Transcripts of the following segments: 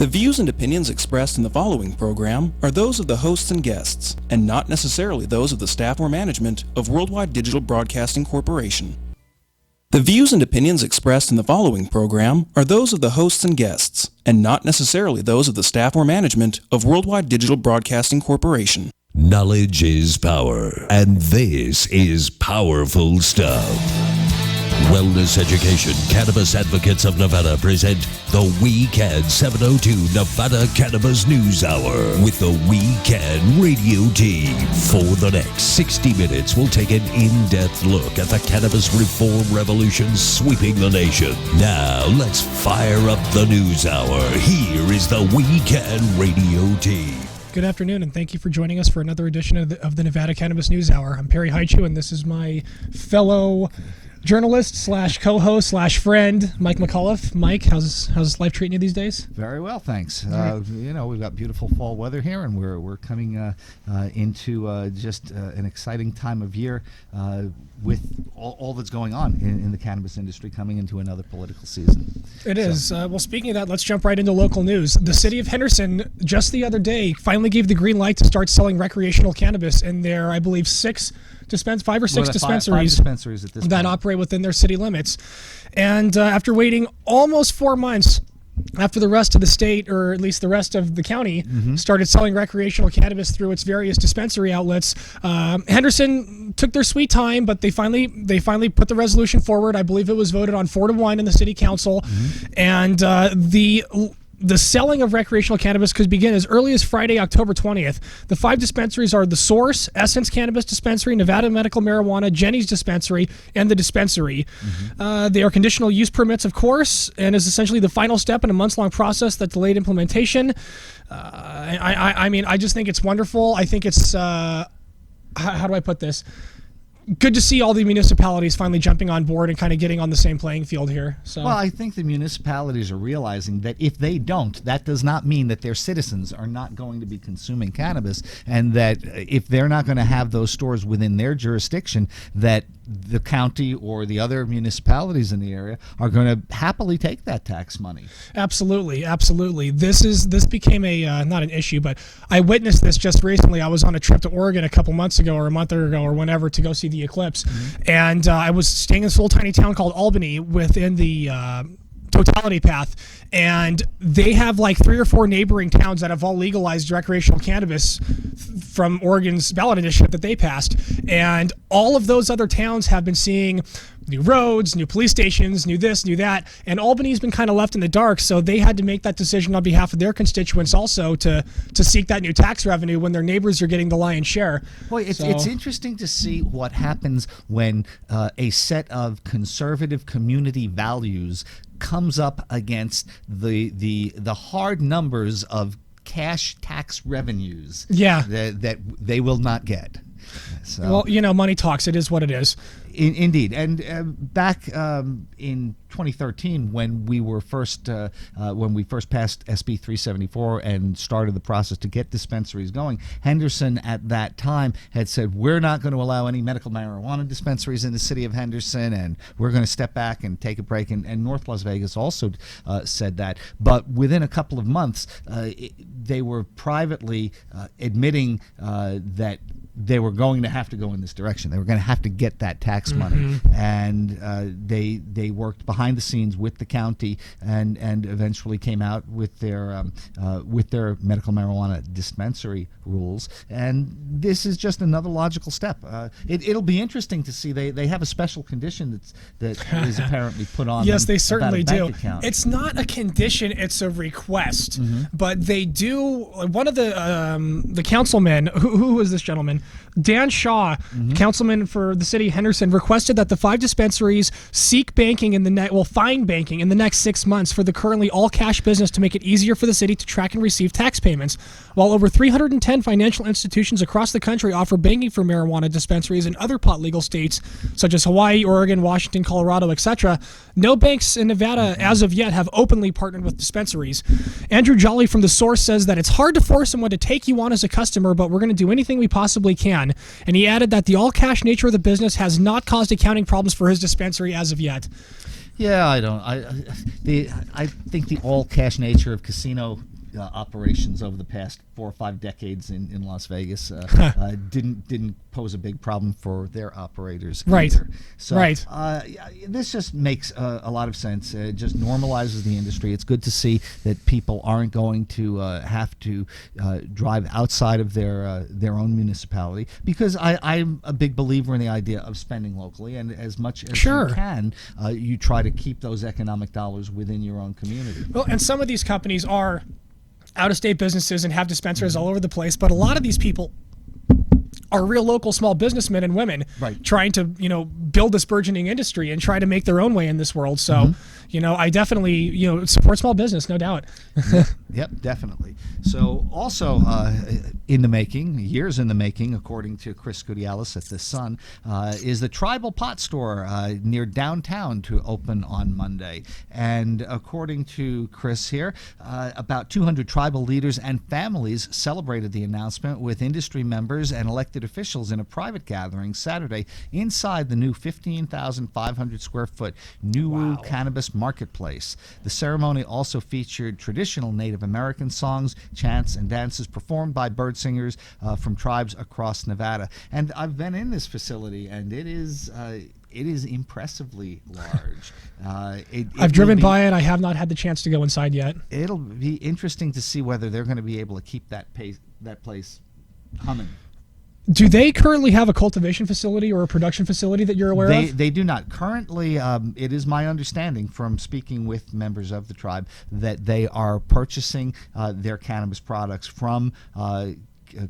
The views and opinions expressed in the following program are those of the hosts and guests, and not necessarily those of the staff or management of Worldwide Digital Broadcasting Corporation. The views and opinions expressed in the following program are those of the hosts and guests, and not necessarily those of the staff or management of Worldwide Digital Broadcasting Corporation. Knowledge is power, and this is powerful stuff. Wellness Education Cannabis Advocates of Nevada present the We Can 702 Nevada Cannabis News Hour with the We Can radio team. For the next 60 minutes, we'll take an in-depth look at the cannabis reform revolution sweeping the nation. Now, let's fire up the news hour. Here is the We Can radio team. Good afternoon, and thank you for joining us for another edition of the Nevada Cannabis News Hour. I'm Perry Haichu, and this is my fellow journalist slash co-host slash friend, Mike McAuliffe. Mike, how's life treating you these days? Very well, thanks. Right. We've got beautiful fall weather here, and we're coming into just an exciting time of year with all that's going on in the cannabis industry, coming into another political season. It is. Well, speaking of that, let's jump right into local news. The city of Henderson, just the other day, finally gave the green light to start selling recreational cannabis in their, I believe, five or six dispensaries at this that point operate within their city limits. And after waiting almost 4 months after the rest of the state, or at least the rest of the county, started selling recreational cannabis through its various dispensary outlets, Henderson took their sweet time, but they finally put the resolution forward. I believe it was voted on 4-1 in the city council, and the selling of recreational cannabis could begin as early as Friday, October 20th. The 5 dispensaries are The Source, Essence Cannabis Dispensary, Nevada Medical Marijuana, Jenny's Dispensary, and The Dispensary. They are conditional use permits, of course, and is essentially the final step in a months-long process that delayed implementation. I just think it's wonderful. I think it's, how do I put this? Good to see all the municipalities finally jumping on board and kind of getting on the same playing field here. So, well, I think the municipalities are realizing that if they don't, that does not mean that their citizens are not going to be consuming cannabis, and that if they're not going to have those stores within their jurisdiction, that the county or the other municipalities in the area are going to happily take that tax money. Absolutely. This became a not an issue, but I witnessed this just recently. I was on a trip to Oregon a couple months ago, or a month ago, or whenever, to go see the eclipse, and I was staying in this little tiny town called Albany within the Totality Path, and they have like 3 or 4 neighboring towns that have all legalized recreational cannabis from Oregon's ballot initiative that they passed, and all of those other towns have been seeing new roads, new police stations, new this, new that, and Albany's been kind of left in the dark, so they had to make that decision on behalf of their constituents also to seek that new tax revenue when their neighbors are getting the lion's share. Boy, it's interesting to see what happens when a set of conservative community values comes up against the hard numbers of cash tax revenues that they will not get. So, well, money talks. It is what it is. Indeed. And back in 2013, when we first passed SB 374 and started the process to get dispensaries going, Henderson at that time had said, we're not going to allow any medical marijuana dispensaries in the city of Henderson, and we're going to step back and take a break. And North Las Vegas also said that. But within a couple of months, they were privately admitting that they were going to have to go in this direction. They were going to have to get that tax money, and they worked behind the scenes with the county, and eventually came out with their medical marijuana dispensary rules. And this is just another logical step. It'll be interesting to see. They have a special condition that is apparently put on. Yes, them they certainly do. Account. It's not a condition; it's a request. But they do. One of the councilmen, who was this gentleman? Dan Shaw, councilman for the city of Henderson, requested that the 5 dispensaries seek banking find banking in the next 6 months for the currently all-cash business to make it easier for the city to track and receive tax payments. While over 310 financial institutions across the country offer banking for marijuana dispensaries in other pot legal states, such as Hawaii, Oregon, Washington, Colorado, etc., no banks in Nevada as of yet have openly partnered with dispensaries. Andrew Jolly from The Source says that it's hard to force someone to take you on as a customer, but we're going to do anything we possibly can. And he added that the all-cash nature of the business has not caused accounting problems for his dispensary as of yet. Yeah, I think the all cash nature of casino operations over the past 4 or 5 decades in Las Vegas didn't pose a big problem for their operators either. So this just makes a lot of sense. It just normalizes the industry. It's good to see that people aren't going to have to drive outside of their own municipality, because I'm a big believer in the idea of spending locally, and as much as you can, you try to keep those economic dollars within your own community. Well, and some of these companies are out-of-state businesses and have dispensaries all over the place, but a lot of these people are real local small businessmen and women trying to, build this burgeoning industry and try to make their own way in this world. So, I definitely, support small business, no doubt. Yep, definitely. So also in the making, years in the making, according to Chris Goudialis at The Sun, is the Tribal Pot Store near downtown to open on Monday. And according to Chris here, about 200 tribal leaders and families celebrated the announcement with industry members and elected officials in a private gathering Saturday inside the new 15,500 square foot New Cannabis Marketplace. The ceremony also featured traditional Native American songs, chants, and dances performed by bird singers from tribes across Nevada. And I've been in this facility, and it is impressively large. I've driven by it. I have not had the chance to go inside yet. It'll be interesting to see whether they're going to be able to keep that place humming. Do they currently have a cultivation facility or a production facility that you're aware of? They do not. Currently, it is my understanding from speaking with members of the tribe that they are purchasing their cannabis products from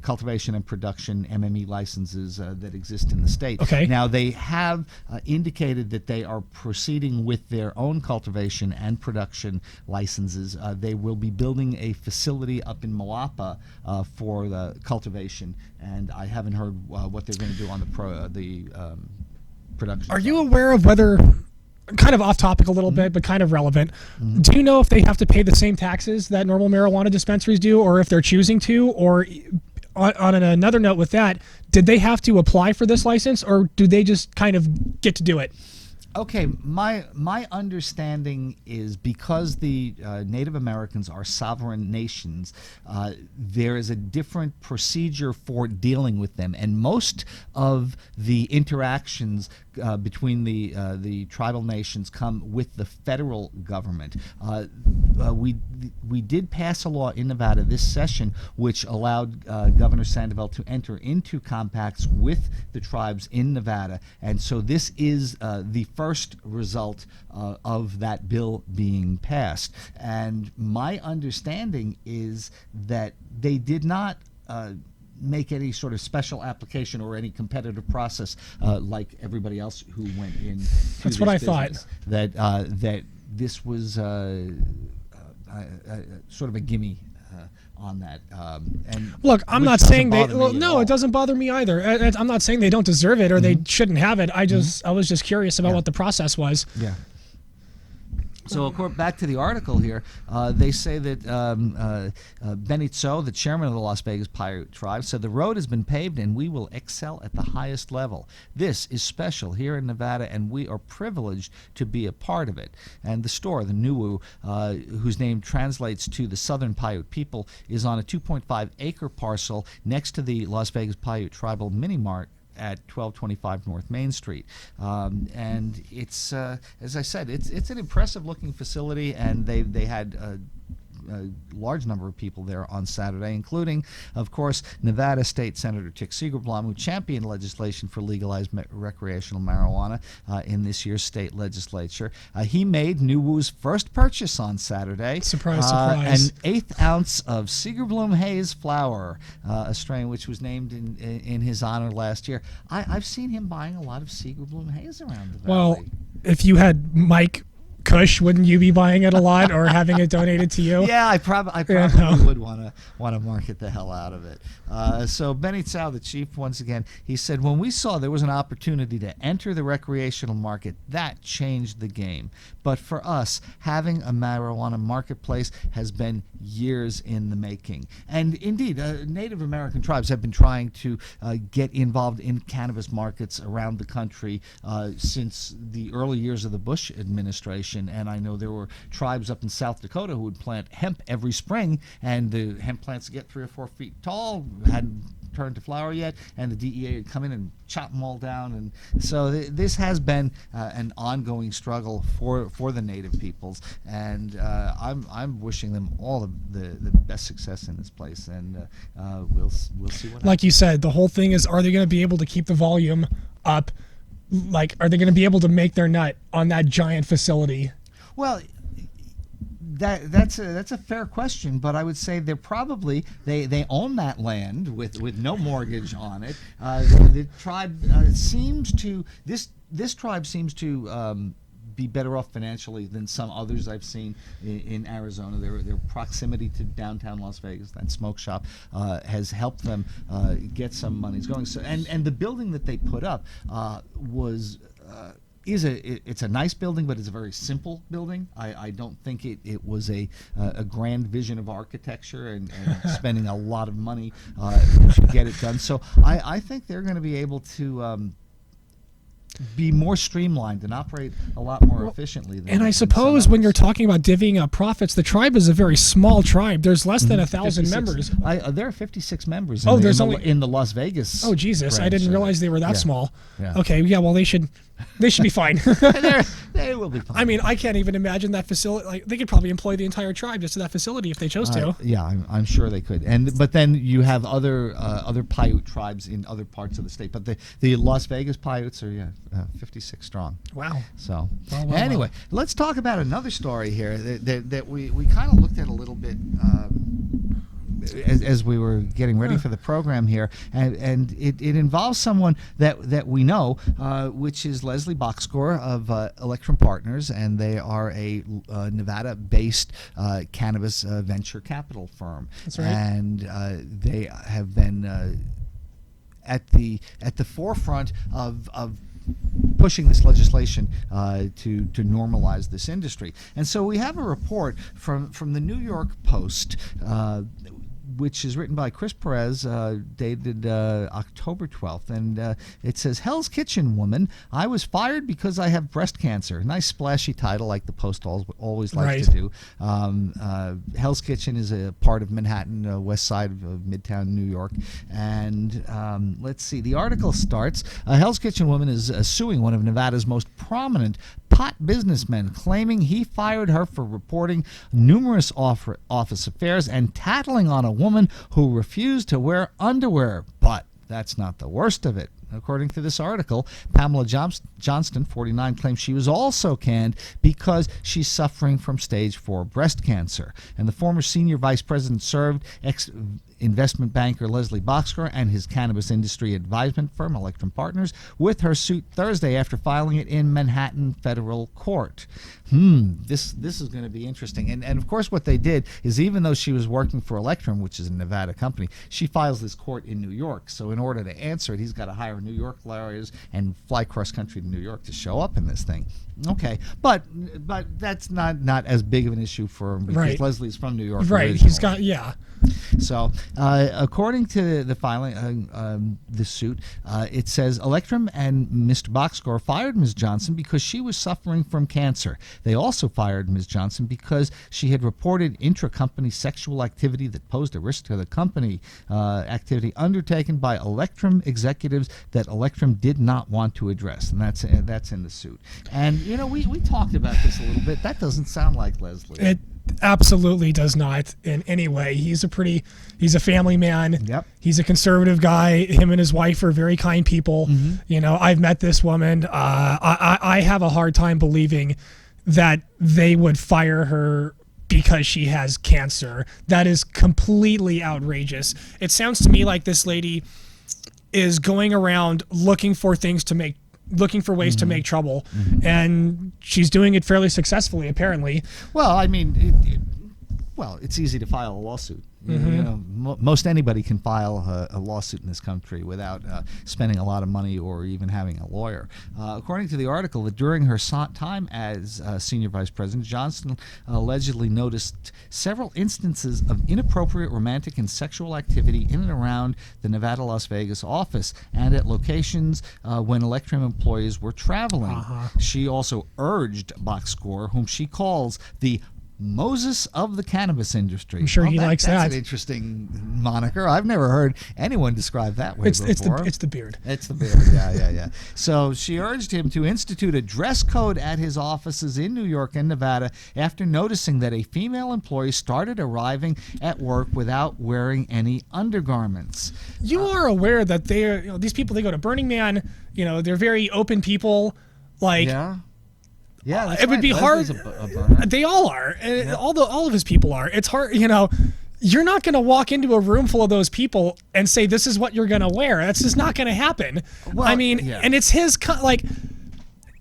cultivation and production MME licenses that exist in the state. Okay. Now, they have indicated that they are proceeding with their own cultivation and production licenses. They will be building a facility up in Moapa for the cultivation, and I haven't heard what they're going to do on the production. Are you aware of whether, kind of off topic a little bit, but kind of relevant, do you know if they have to pay the same taxes that normal marijuana dispensaries do, or if they're choosing to, or on another note with that, did they have to apply for this license, or do they just kind of get to do it? Okay, my understanding is because the Native Americans are sovereign nations, there is a different procedure for dealing with them, and most of the interactions between the tribal nations come with the federal government. We did pass a law in Nevada this session which allowed Governor Sandoval to enter into compacts with the tribes in Nevada, and so this is the first result of that bill being passed. And my understanding is that they did not make any sort of special application or any competitive process like everybody else who went in. That's what I thought. That this was sort of a gimme on that. And look, I'm not saying they. Well, no, it doesn't bother me either. I'm not saying they don't deserve it or they shouldn't have it. I was just curious about what the process was. Yeah. So, back to the article here, they say that Benny Tso, the chairman of the Las Vegas Pirate Tribe, said the road has been paved and we will excel at the highest level. This is special here in Nevada, and we are privileged to be a part of it. And the store, the Nuwu, whose name translates to the Southern Paiute people, is on a 2.5-acre parcel next to the Las Vegas Paiute Tribal Mini Mart at 1225 North Main Street. And it's, as I said, it's an impressive looking facility, and they had a large number of people there on Saturday, including, of course, Nevada State Senator Tick Segerblom, who championed legislation for legalized recreational marijuana in this year's state legislature. He made Nuwu's first purchase on Saturday. Surprise, surprise. An 1/8 ounce of Segerblom Haze flower, a strain which was named in his honor last year. I've seen him buying a lot of Segerblom Haze around the valley. Well, if you had Mike Kush, wouldn't you be buying it a lot or having it donated to you? Yeah, I probably would want to market the hell out of it. So Benny Tsao, the chief, once again, he said, when we saw there was an opportunity to enter the recreational market, that changed the game. But for us, having a marijuana marketplace has been years in the making. And indeed, Native American tribes have been trying to get involved in cannabis markets around the country since the early years of the Bush administration. production. And I know there were tribes up in South Dakota who would plant hemp every spring, and the hemp plants get 3 or 4 feet tall, hadn't turned to flower yet, and the DEA would come in and chop them all down. And so this has been an ongoing struggle for the native peoples, and I'm wishing them all the best success in this place, and we'll see what happens. Like you said, the whole thing is, are they going to be able to keep the volume up? Like, are they going to be able to make their nut on that giant facility? Well, that's a fair question, but I would say they're probably they own that land with no mortgage on it. The tribe seems to this tribe seems to be better off financially than some others I've seen in Arizona. Their proximity to downtown Las Vegas, that smoke shop, has helped them get some monies going. So and the building that they put up was. It's a nice building, but it's a very simple building. I don't think it was a grand vision of architecture and spending a lot of money to get it done. So I think they're going to be able to be more streamlined and operate a lot more efficiently. And I suppose when you're talking about divvying up profits, the tribe is a very small tribe. There's less than 1,000 members. There are 56 members in the Las Vegas. Oh, Jesus. branch. I didn't realize they were that small. Yeah. Okay, yeah, well, they should be fine. They will be fine. I mean, I can't even imagine that facility. Like, they could probably employ the entire tribe just to that facility if they chose to. Yeah, I'm sure they could. But then you have other Paiute tribes in other parts of the state. But the Las Vegas Paiutes are 56 strong. Wow. So Well, anyway, let's talk about another story here that we kind of looked at a little bit. As we were getting ready for the program here, and it involves someone that we know, which is Leslie Boxcore of Electrum Partners, and they are a Nevada-based cannabis venture capital firm. That's right. And they have been at the forefront of pushing this legislation to normalize this industry. And so we have a report from the New York Post, which is written by Chris Perez, dated October 12th. And it says, Hell's Kitchen woman, I was fired because I have breast cancer. Nice splashy title like the Post always likes to do. Hell's Kitchen is a part of Manhattan, west side of Midtown, New York. And let's see, the article starts, Hell's Kitchen woman is suing one of Nevada's most prominent pot businessmen, claiming he fired her for reporting numerous office affairs and tattling on a woman who refused to wear underwear. But that's not the worst of it. According to this article, Pamela Johnston, 49, claims she was also canned because she's suffering from stage 4 breast cancer. And the former senior vice president served investment banker Leslie Boxcore and his cannabis industry advisement firm, Electrum Partners, with her suit Thursday after filing it in Manhattan federal court. This is going to be interesting. And of course what they did is, even though she was working for Electrum, which is a Nevada company, she files this court in New York. So in order to answer it, he's got to hire New York lawyers and fly cross country to New York to show up in this thing. Okay, but that's not as big of an issue for him because Leslie's from New York. Right, originally. he's got, So, according to the filing, the suit, it says Electrum and Mr. Boxcore fired Ms. Johnson because she was suffering from cancer. They also fired Ms. Johnson because she had reported intra-company sexual activity that posed a risk to the company, activity undertaken by Electrum executives that Electrum did not want to address, and that's in the suit. And we talked about this a little bit. That doesn't sound like Leslie. It absolutely does not in any way. He's a family man. Yep. He's a conservative guy. Him and his wife are very kind people. I've met this woman. I have a hard time believing that they would fire her because she has cancer. That is completely outrageous. It sounds to me like this lady is going around looking for ways to make trouble, and she's doing it fairly successfully, apparently. Well, I mean, Well, it's easy to file a lawsuit. You know, most anybody can file a lawsuit in this country without spending a lot of money or even having a lawyer. According to the article, that during her time as senior vice president, Johnston allegedly noticed several instances of inappropriate romantic and sexual activity in and around the Nevada-Las Vegas office and at locations when Electrum employees were traveling. She also urged Boxscore, whom she calls the Moses of the cannabis industry. I'm sure he likes that's that. an interesting moniker. I've never heard anyone describe that way before. It's the beard. It's the beard. Yeah. So she urged him to institute a dress code at his offices in New York and Nevada after noticing that a female employee started arriving at work without wearing any undergarments. You are aware that these people, they go to Burning Man, they're very open people. Like, yeah, that's it would right. be hard. Leslie's a burner. They all are. And all of his people are. It's hard, you're not going to walk into a room full of those people and say, this is what you're going to wear. That's just not going to happen. Well, and it's his,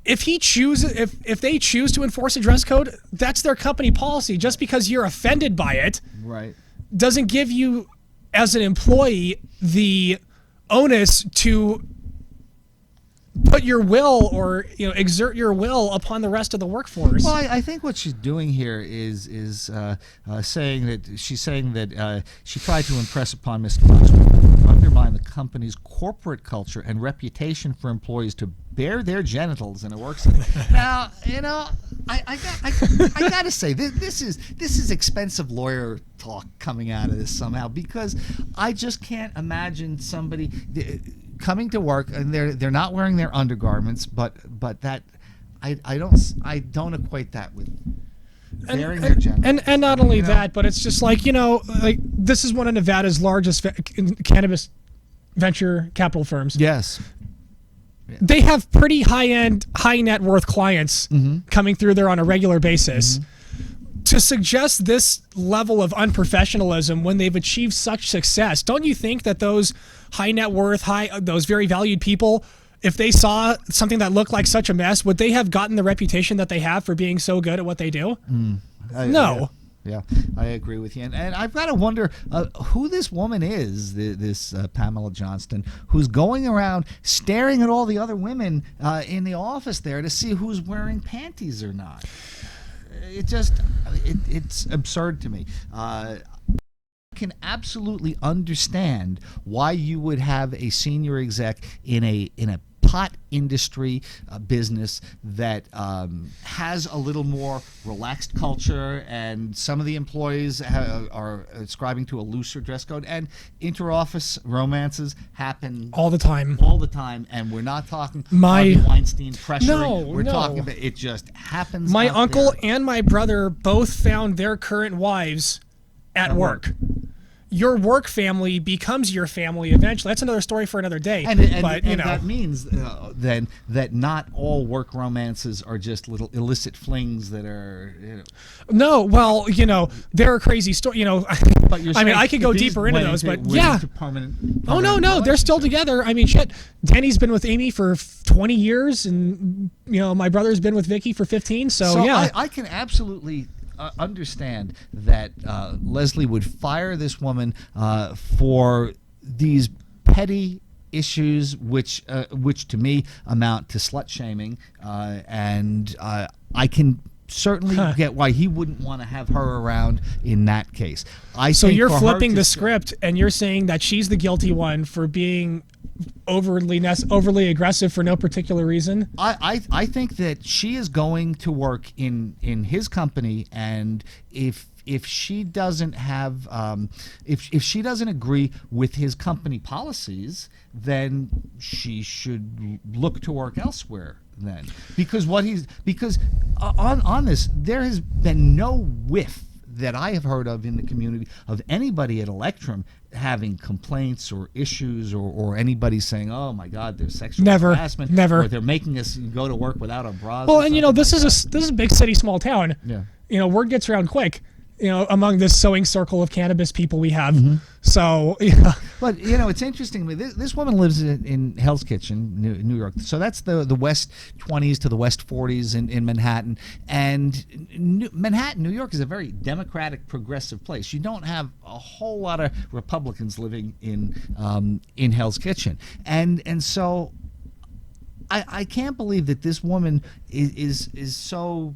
if they choose to enforce a dress code, that's their company policy. Just because you're offended by it Right. doesn't give you, as an employee, the onus to put your will or exert your will upon the rest of the workforce. Well, I think what she's doing here is saying that she tried to impress upon Mr. Boxscore, undermine the company's corporate culture and reputation for employees to bare their genitals in a work setting. Now, I gotta say this is expensive lawyer talk coming out of this somehow, because I just can't imagine somebody coming to work and they're not wearing their undergarments, but that I don't equate that with bearing their genitals. And not only that, but it's just like this is one of Nevada's largest cannabis venture capital firms. Yes. They have pretty high-end, high net worth clients coming through there on a regular basis. To suggest this level of unprofessionalism when they've achieved such success, don't you think that those high net worth, those very valued people, if they saw something that looked like such a mess, would they have gotten the reputation that they have for being so good at what they do? No. Yeah, I agree with you. And I've got to wonder who this woman is, this Pamela Johnston, who's going around staring at all the other women in the office there to see who's wearing panties or not. It's absurd to me. I can absolutely understand why you would have a senior exec in a pot industry business that has a little more relaxed culture, and some of the employees are ascribing to a looser dress code, and inter-office romances happen all the time, and we're not talking Harvey Weinstein pressuring. No, we're talking about it just happens. My uncle and my brother both found their current wives at work. Your work family becomes your family eventually. That's another story for another day. And that means then that not all work romances are just little illicit flings that are. No, well, they're a crazy story. I could go deeper into those, but yeah. Oh no, they're still together. I mean, shit. Danny's been with Amy for 20 years, and my brother's been with Vicky for 15. So yeah, I can absolutely understand that Leslie would fire this woman for these petty issues, which to me amount to slut shaming, and I can certainly get why he wouldn't want to have her around in that case. So you're flipping the script, and you're saying that she's the guilty one for being overly aggressive for no particular reason. I think that she is going to work in his company, and if she doesn't have if she doesn't agree with his company policies, then she should look to work elsewhere then, because on this there has been no whiff that I have heard of in the community of anybody at Electrum having complaints or issues, or anybody saying, "Oh my God, there's sexual harassment," never, or they're making us go to work without our bras. Well, and this is a big city, small town. Yeah. Word gets around quick. among this sewing circle of cannabis people we have. So, But it's interesting. This woman lives in Hell's Kitchen, New York. So that's the West 20s to the West 40s in Manhattan. And Manhattan, New York, is a very democratic, progressive place. You don't have a whole lot of Republicans living in Hell's Kitchen, and so I can't believe that this woman is so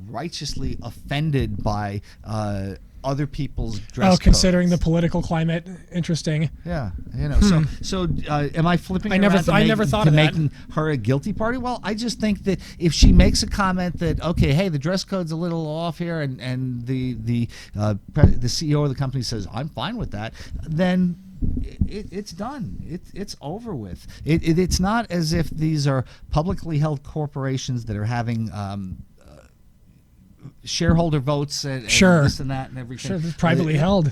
righteously offended by other people's dress considering codes. the political climate, interesting. Yeah, So am I flipping? I never thought of that. Making her a guilty party? Well, I just think that if she makes a comment that hey, the dress code's a little off here, and the CEO of the company says I'm fine with that, then it's done. It's over with. It's not as if these are publicly held corporations that are having shareholder votes and this and that and everything. Sure, privately held.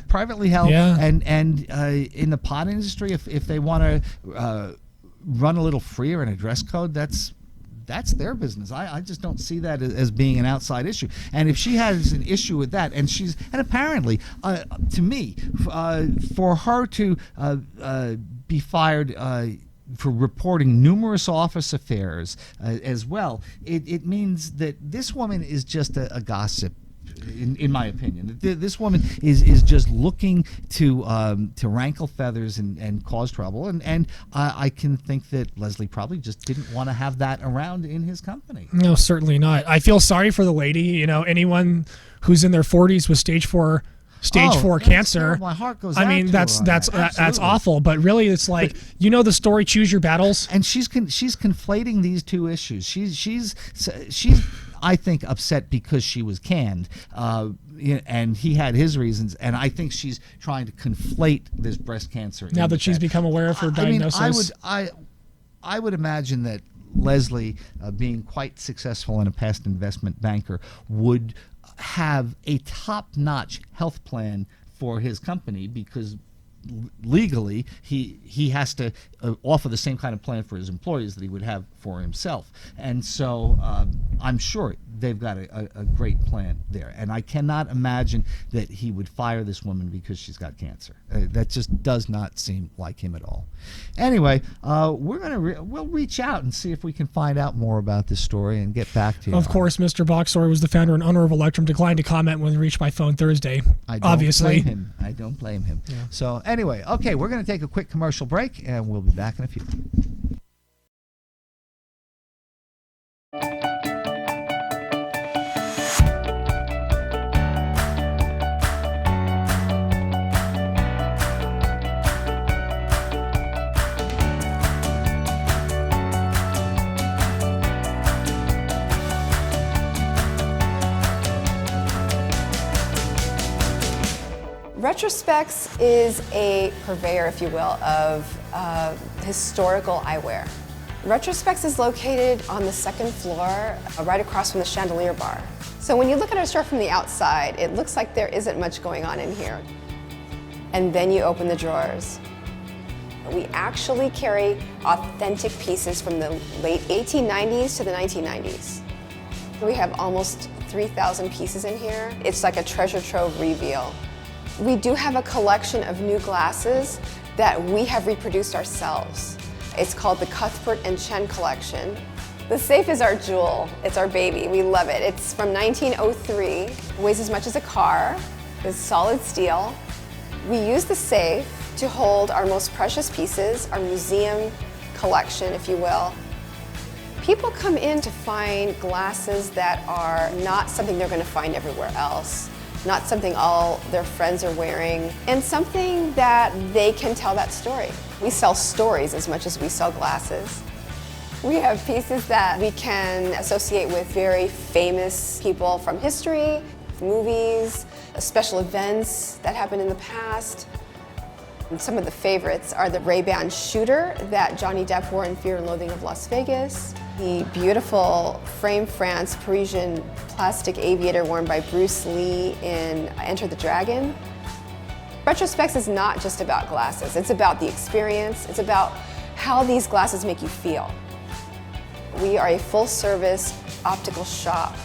Yeah. And in the pot industry, if they want to run a little freer in a dress code, that's their business. I just don't see that as being an outside issue. And if she has an issue with that, and apparently, to me, for her to be fired for reporting numerous office affairs as well, it means that this woman is just a gossip. In my opinion, this woman is just looking to rankle feathers and cause trouble, and I can think that Leslie probably just didn't want to have that around in his company. No, certainly not. I feel sorry for the lady. Anyone who's in their 40s with stage 4 cancer. Terrible. My heart goes out. I mean, to that's awful. But really, it's like the story. Choose your battles. And she's conflating these two issues. She's I think upset because she was canned, and he had his reasons. And I think she's trying to conflate this breast cancer. Now that she's become aware of her diagnosis. I would imagine that Leslie, being quite successful and a past investment banker, would have a top-notch health plan for his company, because legally he has to offer the same kind of plan for his employees that he would have for himself. And so I'm sure they've got a great plan there. And I cannot imagine that he would fire this woman because she's got cancer. That just does not seem like him at all. Anyway, we'll reach out and see if we can find out more about this story and get back to you. Of course, Mr. Boxor was the founder and owner of Electrum, declined to comment when he reached my phone Thursday. I don't blame him. Yeah. So anyway, okay, we're going to take a quick commercial break, and we'll be back in a few. Retrospects is a purveyor, if you will, of historical eyewear. Retrospects is located on the second floor, right across from the chandelier bar. So when you look at our store from the outside, it looks like there isn't much going on in here. And then you open the drawers. We actually carry authentic pieces from the late 1890s to the 1990s. We have almost 3,000 pieces in here. It's like a treasure trove reveal. We do have a collection of new glasses that we have reproduced ourselves. It's called the Cuthbert and Chen collection. The safe is our jewel. It's our baby. We love it. It's from 1903. It weighs as much as a car. It's solid steel. We use the safe to hold our most precious pieces, our museum collection, if you will. People come in to find glasses that are not something they're going to find everywhere else. Not something all their friends are wearing, and something that they can tell that story. We sell stories as much as we sell glasses. We have pieces that we can associate with very famous people from history, movies, special events that happened in the past. And some of the favorites are the Ray-Ban shooter that Johnny Depp wore in Fear and Loathing of Las Vegas, the beautiful frame France Parisian plastic aviator worn by Bruce Lee in Enter the Dragon. Retrospects is not just about glasses. It's about the experience. It's about how these glasses make you feel. We are a full-service optical shop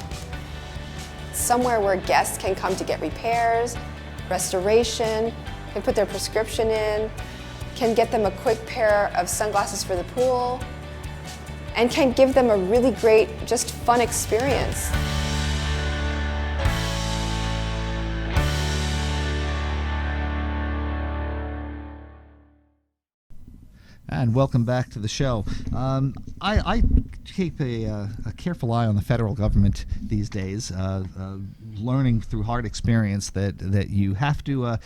somewhere where guests can come to get repairs, restoration, can put their prescription in, can get them a quick pair of sunglasses for the pool, and can give them a really great, just fun experience. And welcome back to the show. I keep a careful eye on the federal government these days, learning through hard experience that you have to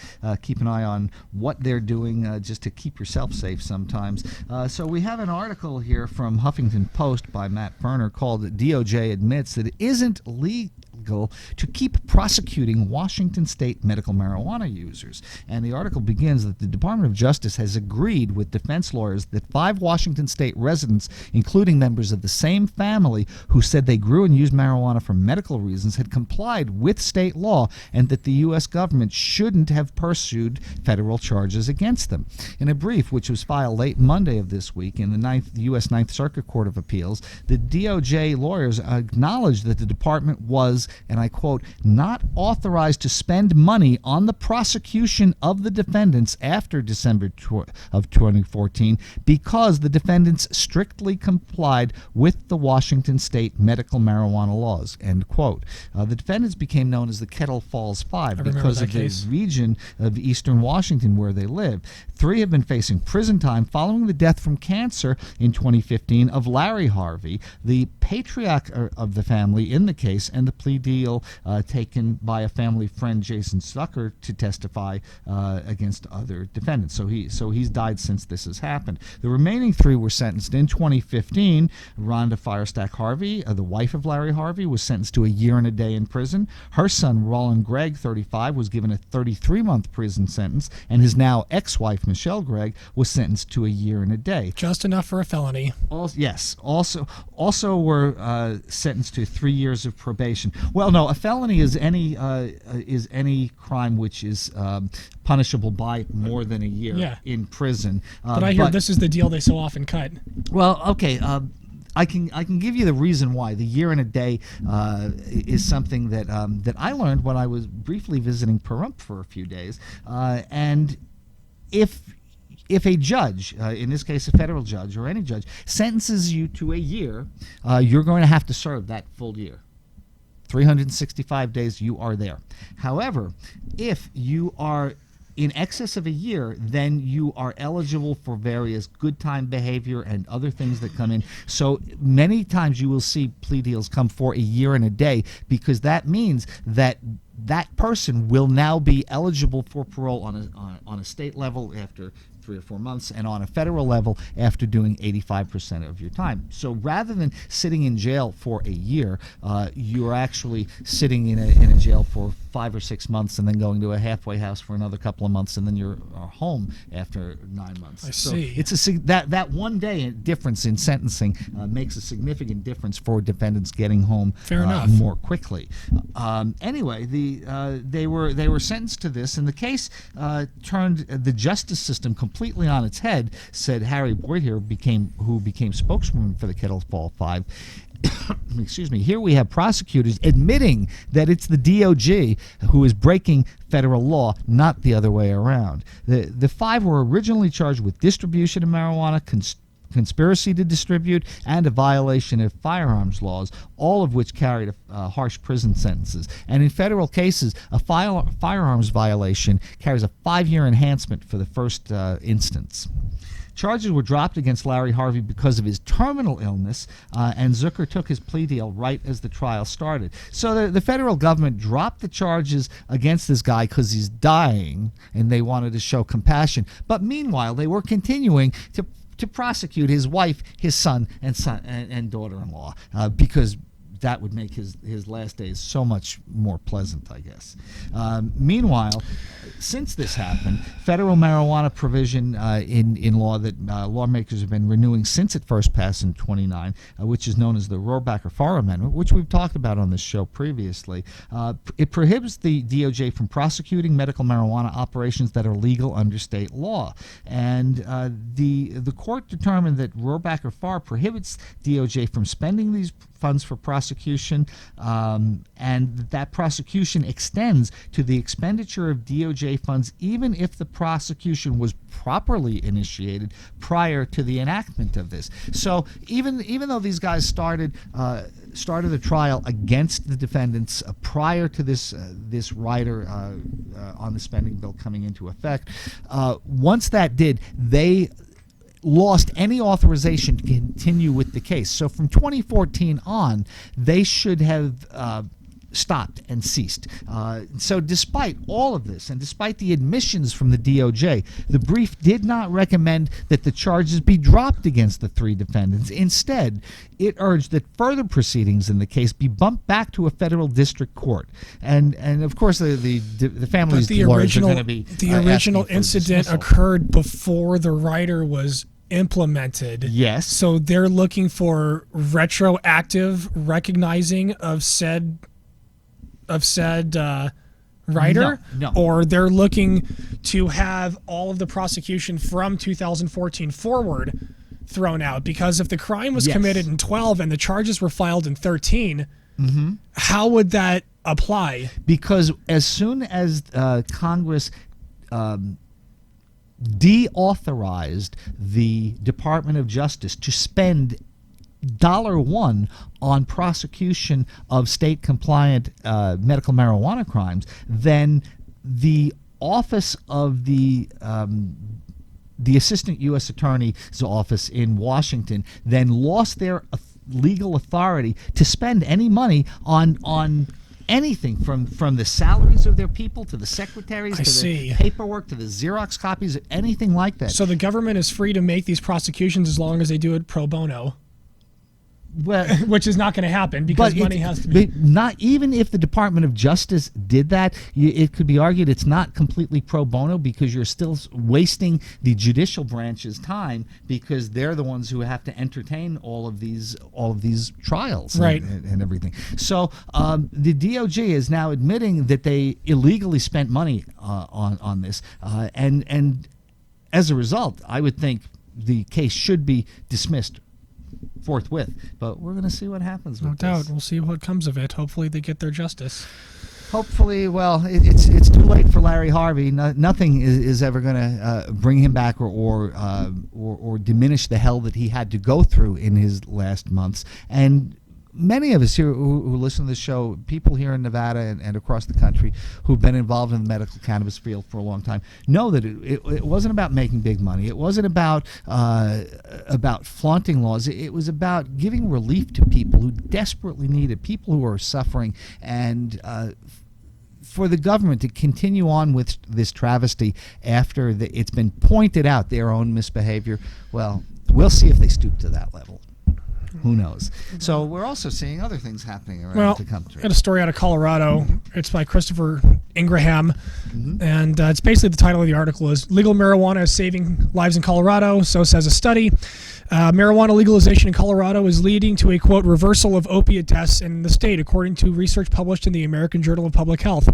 keep an eye on what they're doing just to keep yourself safe sometimes. So we have an article here from Huffington Post by Matt Ferner called "DOJ Admits That It Isn't Legal to Keep Prosecuting Washington State Medical Marijuana Users." And the article begins that the Department of Justice has agreed with defense lawyers that 5 Washington State residents, including members of the same family who said they grew and used marijuana for medical reasons, had complied with state law, and that the U.S. government shouldn't have pursued federal charges against them. In a brief which was filed late Monday of this week in the U.S. Ninth Circuit Court of Appeals, the DOJ lawyers acknowledged that the department was, and I quote, "not authorized to spend money on the prosecution of the defendants after December of 2014 because the defendants strictly complied with the Washington State medical marijuana laws," end quote. The defendants became known as the Kettle Falls Five because of the region of eastern Washington where they live. 3 have been facing prison time following the death from cancer in 2015 of Larry Harvey, the patriarch of the family in the case, and the plea deal taken by a family friend, Jason Stucker, to testify against other defendants. So he's died since this has happened. The remaining 3 were sentenced in 2015. Rhonda Firestack Harvey, the wife of Larry Harvey, was sentenced to a year and a day in prison. Her son, Roland Gregg, 35, was given a 33-month prison sentence, and his now ex-wife, Michelle Gregg, was sentenced to a year and a day. Just enough for a felony. Yes. Also were sentenced to 3 years of probation. Well, no, a felony is any crime which is punishable by more than a year in prison. But I hear this is the deal they so often cut. Well, okay. I can give you the reason why. The year and a day is something that I learned when I was briefly visiting Pahrump for a few days, and if a judge, in this case a federal judge or any judge, sentences you to a year, you're going to have to serve that full year. 365 days you are there. However, if you are in excess of a year, then you are eligible for various good time behavior and other things that come in. So many times you will see plea deals come for a year and a day, because that means that that person will now be eligible for parole on a state level after 3 or 4 months, and on a federal level after doing 85% of your time. So rather than sitting in jail for a year, you're actually sitting in a jail for 5 or 6 months, and then going to a halfway house for another couple of months, and then you're home after 9 months. I see. It's that 1 day difference in sentencing makes a significant difference for defendants getting home more quickly. Anyway, they were sentenced to this, and the case turned the justice system completely on its head, said Harry Boyd here, who became spokeswoman for the Kettle Falls Five. Excuse me. Here we have prosecutors admitting that it's the DOJ who is breaking federal law, not the other way around. The 5 were originally charged with distribution of marijuana, conspiracy to distribute, and a violation of firearms laws, all of which carried harsh prison sentences. And in federal cases, a firearms violation carries a 5-year enhancement for the first instance. Charges were dropped against Larry Harvey because of his terminal illness, and Zucker took his plea deal right as the trial started. So the federal government dropped the charges against this guy because he's dying, and they wanted to show compassion. But meanwhile, they were continuing to prosecute his wife, his son, and daughter-in-law, because that would make his last days so much more pleasant, I guess. Meanwhile, since this happened, federal marijuana provision in law that lawmakers have been renewing since it first passed in 1929, which is known as the Rohrabacher-Farr Amendment, which we've talked about on this show previously. It prohibits the DOJ from prosecuting medical marijuana operations that are legal under state law. And the court determined that Rohrabacher-Farr prohibits DOJ from spending these funds for prosecution, and that prosecution extends to the expenditure of DOJ funds even if the prosecution was properly initiated prior to the enactment of this. So even though these guys started the trial against the defendants prior to this rider on the spending bill coming into effect, once that did, they lost any authorization to continue with the case. So from 2014 on, they should have stopped and ceased. So despite all of this, and despite the admissions from the DOJ, the brief did not recommend that the charges be dropped against the three defendants. Instead, it urged that further proceedings in the case be bumped back to a federal district court. And of course, the family's lawyers are going to be the original incident occurred before the rider was implemented. Yes. So they're looking for retroactive recognizing of said rider, No. or they're looking to have all of the prosecution from 2014 forward thrown out, because if the crime was committed in 12 and the charges were filed in 13, how would that apply? Because as soon as Congress deauthorized the Department of Justice to spend $1 on prosecution of state-compliant medical marijuana crimes, then the office of the Assistant U.S. Attorney's Office in Washington then lost their legal authority to spend any money on anything from the salaries of their people to the secretaries the paperwork to the Xerox copies, anything like that. So the government is free to make these prosecutions as long as they do it pro bono. Well, which is not going to happen because money has to be. But not even if the Department of Justice did that, it could be argued it's not completely pro bono, because you're still wasting the judicial branch's time, because they're the ones who have to entertain all of these trials, right, and everything. So the DOJ is now admitting that they illegally spent money on this, and as a result, I would think the case should be dismissed forthwith, but we're going to see what happens with this. No doubt. We'll see what comes of it. Hopefully they get their justice. Hopefully, well, it's too late for Larry Harvey. Nothing is ever going to bring him back or diminish the hell that he had to go through in his last months. And many of us here who listen to this show, people here in Nevada and across the country who've been involved in the medical cannabis field for a long time, know that it wasn't about making big money. It wasn't about flaunting laws. It was about giving relief to people who desperately need it, people who are suffering, and for the government to continue on with this travesty after it's been pointed out their own misbehavior. Well, we'll see if they stoop to that level. Who knows? So we're also seeing other things happening around the country. I had a story out of Colorado. It's by Christopher Ingraham, and it's basically the title of the article is "Legal Marijuana is Saving Lives in Colorado, So Says a Study." Marijuana legalization in Colorado is leading to a, quote, reversal of opiate deaths in the state, according to research published in the American Journal of Public Health.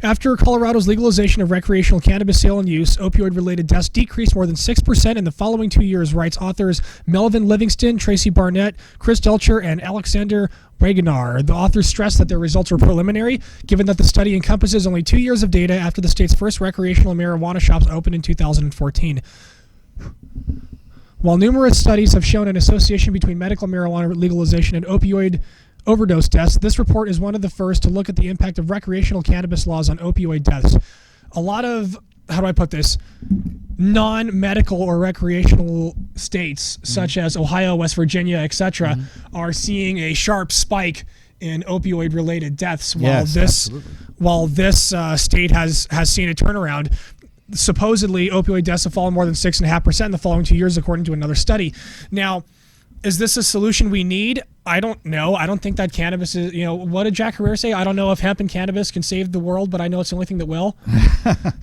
After Colorado's legalization of recreational cannabis sale and use, opioid-related deaths decreased more than 6% in the following 2 years, writes authors Melvin Livingston, Tracy Barnett, Chris Delcher, and Alexander Wegener. The authors stressed that their results were preliminary, given that the study encompasses only 2 years of data after the state's first recreational marijuana shops opened in 2014. While numerous studies have shown an association between medical marijuana legalization and opioid overdose deaths, this report is one of the first to look at the impact of recreational cannabis laws on opioid deaths. A lot of, how do I put this, non-medical or recreational states, such as Ohio, West Virginia, etc., are seeing a sharp spike in opioid-related deaths, while this state has seen a turnaround. Supposedly, opioid deaths have fallen more than 6.5% in the following 2 years, according to another study. Now, is this a solution we need? I don't know. I don't think that cannabis is, what did Jack Herrera say? I don't know if hemp and cannabis can save the world, but I know it's the only thing that will.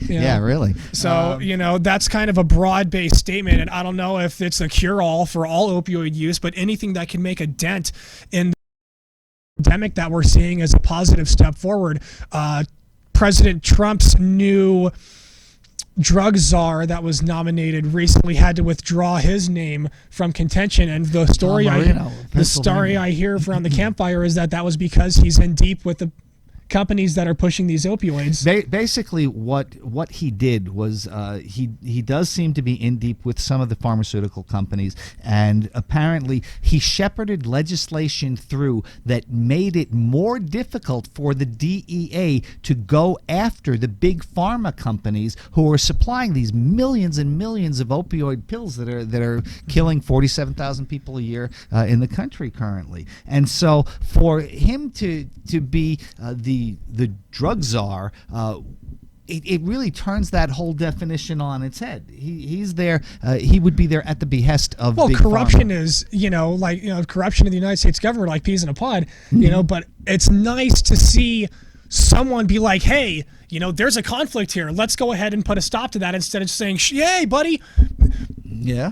Yeah, really. So, that's kind of a broad-based statement, and I don't know if it's a cure-all for all opioid use, but anything that can make a dent in the pandemic that we're seeing is a positive step forward. President Trump's new drug czar that was nominated recently had to withdraw his name from contention, and the story I hear from the campfire is that was because he's in deep with the companies that are pushing these opioids. Basically, what he did was he does seem to be in deep with some of the pharmaceutical companies, and apparently he shepherded legislation through that made it more difficult for the DEA to go after the big pharma companies who are supplying these millions and millions of opioid pills that are killing 47,000 people a year in the country currently. And so for him to be the drug czar, it really turns that whole definition on its head. He's there. He would be there at the behest of big corruption pharma. is corruption in the United States government, like peas in a pod. But it's nice to see someone be like, hey, there's a conflict here. Let's go ahead and put a stop to that instead of saying, hey, buddy. Yeah.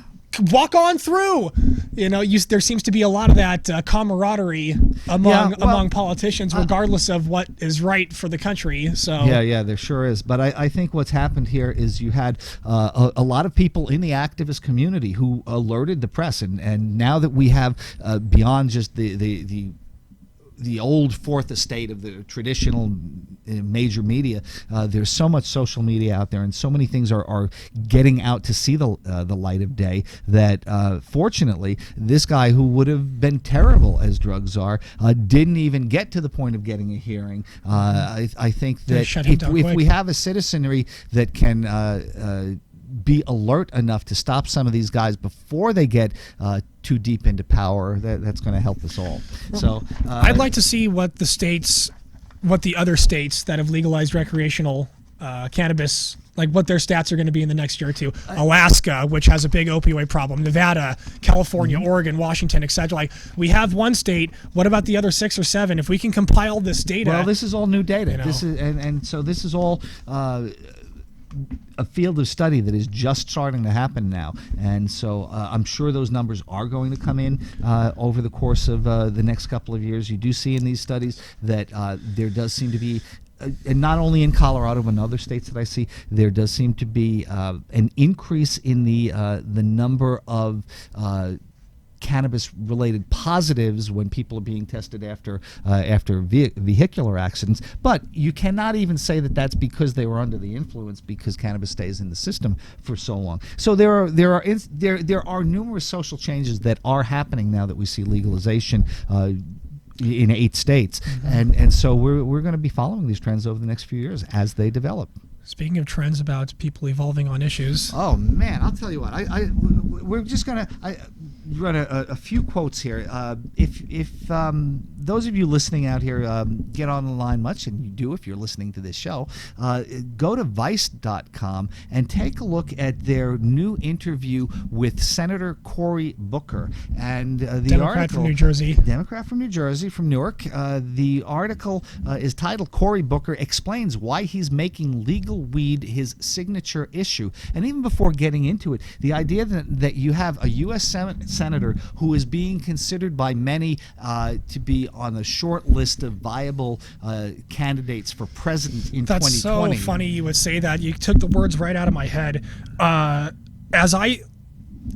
Walk on through. There seems to be a lot of that camaraderie among politicians, regardless of what is right for the country. So yeah, there sure is. But I think what's happened here is you had a lot of people in the activist community who alerted the press, and now that we have beyond just the old fourth estate of the traditional major media, there's so much social media out there, and so many things are getting out to see the light of day that fortunately this guy, who would have been terrible as drug czar, didn't even get to the point of getting a hearing. I think that if we have a citizenry that can be alert enough to stop some of these guys before they get too deep into power, that's going to help us all. So I'd like to see what the other states that have legalized recreational cannabis, like what their stats are going to be in the next year or two. Alaska, which has a big opioid problem, Nevada, California, Oregon, Washington, etc. Like, we have one state. What about the other 6 or 7? If we can compile this data. Well, this is all new data. This is and so this is all a field of study that is just starting to happen now, and so I'm sure those numbers are going to come in over the course of the next couple of years. You do see in these studies that there does seem to be, and not only in Colorado but in other states that I see, there does seem to be an increase in the number of cannabis-related positives when people are being tested after vehicular accidents. But you cannot even say that that's because they were under the influence, because cannabis stays in the system for so long. So there are numerous social changes that are happening now that we see legalization in 8 states, and so we're going to be following these trends over the next few years as they develop. Speaking of trends about people evolving on issues. Oh man, I'll tell you what. We're just gonna run a few quotes here. If those of you listening out here get on the line much, and you do if you're listening to this show, go to Vice.com and take a look at their new interview with Senator Cory Booker, and the Democrat article, from New Jersey. Democrat from New Jersey, from Newark. The article is titled "Cory Booker Explains Why He's Making Legal Weed His Signature Issue." And even before getting into it, the idea that you have a U.S. Senator who is being considered by many to be on a short list of viable candidates for president in 2020. That's so funny you would say that. You took the words right out of my head.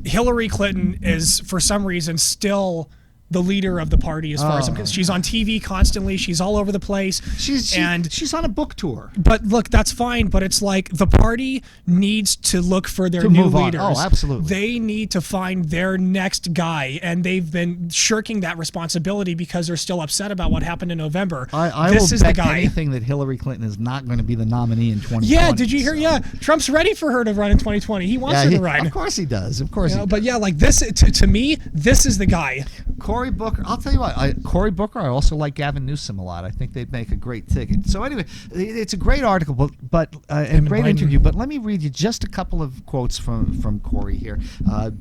Hillary Clinton is, for some reason, still the leader of the party as far as I'm concerned. She's on TV constantly. She's all over the place. She's on a book tour. But look, that's fine. But it's like the party needs to look for their new leaders. Oh, absolutely. They need to find their next guy, and they've been shirking that responsibility because they're still upset about what happened in November. I will bet anything that Hillary Clinton is not going to be the nominee in 2020. Yeah, did you hear? So. Yeah, Trump's ready for her to run in 2020. He wants her to run. Of course he does. Of course. But yeah, like this to me, this is the guy. Cory Booker. I'll tell you what. Cory Booker. I also like Gavin Newsom a lot. I think they'd make a great ticket. So anyway, it's a great article, but and great interview. But let me read you just a couple of quotes from Cory here,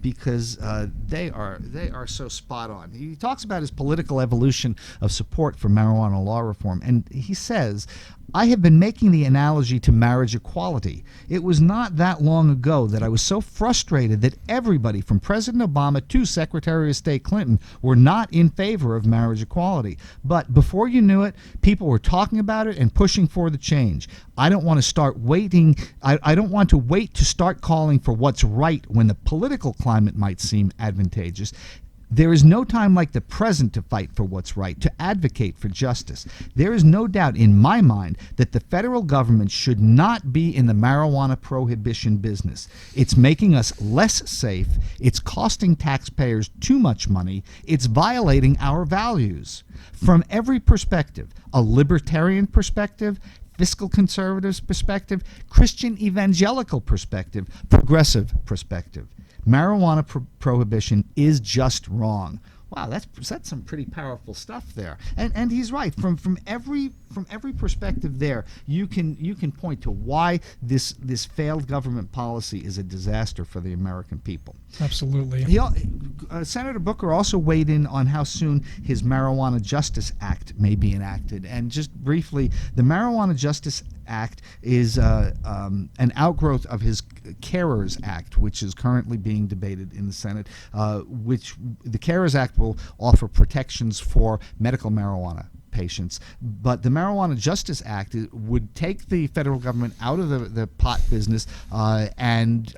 because they are so spot on. He talks about his political evolution of support for marijuana law reform, and he says, I have been making the analogy to marriage equality. It was not that long ago that I was so frustrated that everybody from President Obama to Secretary of State Clinton were not in favor of marriage equality. But before you knew it, people were talking about it and pushing for the change. I don't want to start waiting. I don't want to wait to start calling for what's right when the political climate might seem advantageous. There is no time like the present to fight for what's right, to advocate for justice. There is no doubt in my mind that the federal government should not be in the marijuana prohibition business. It's making us less safe. It's costing taxpayers too much money. It's violating our values. From every perspective, a libertarian perspective, fiscal conservatives perspective, Christian evangelical perspective, progressive perspective. Marijuana prohibition is just wrong. Wow, that's some pretty powerful stuff there. And he's right. From every perspective there, you can point to why this failed government policy is a disaster for the American people. Absolutely. Senator Booker also weighed in on how soon his Marijuana Justice Act may be enacted. And just briefly, the Marijuana Justice Act is an outgrowth of his Carers Act, which is currently being debated in the Senate, which the Carers Act will offer protections for medical marijuana patients. But the Marijuana Justice Act would take the federal government out of the pot business and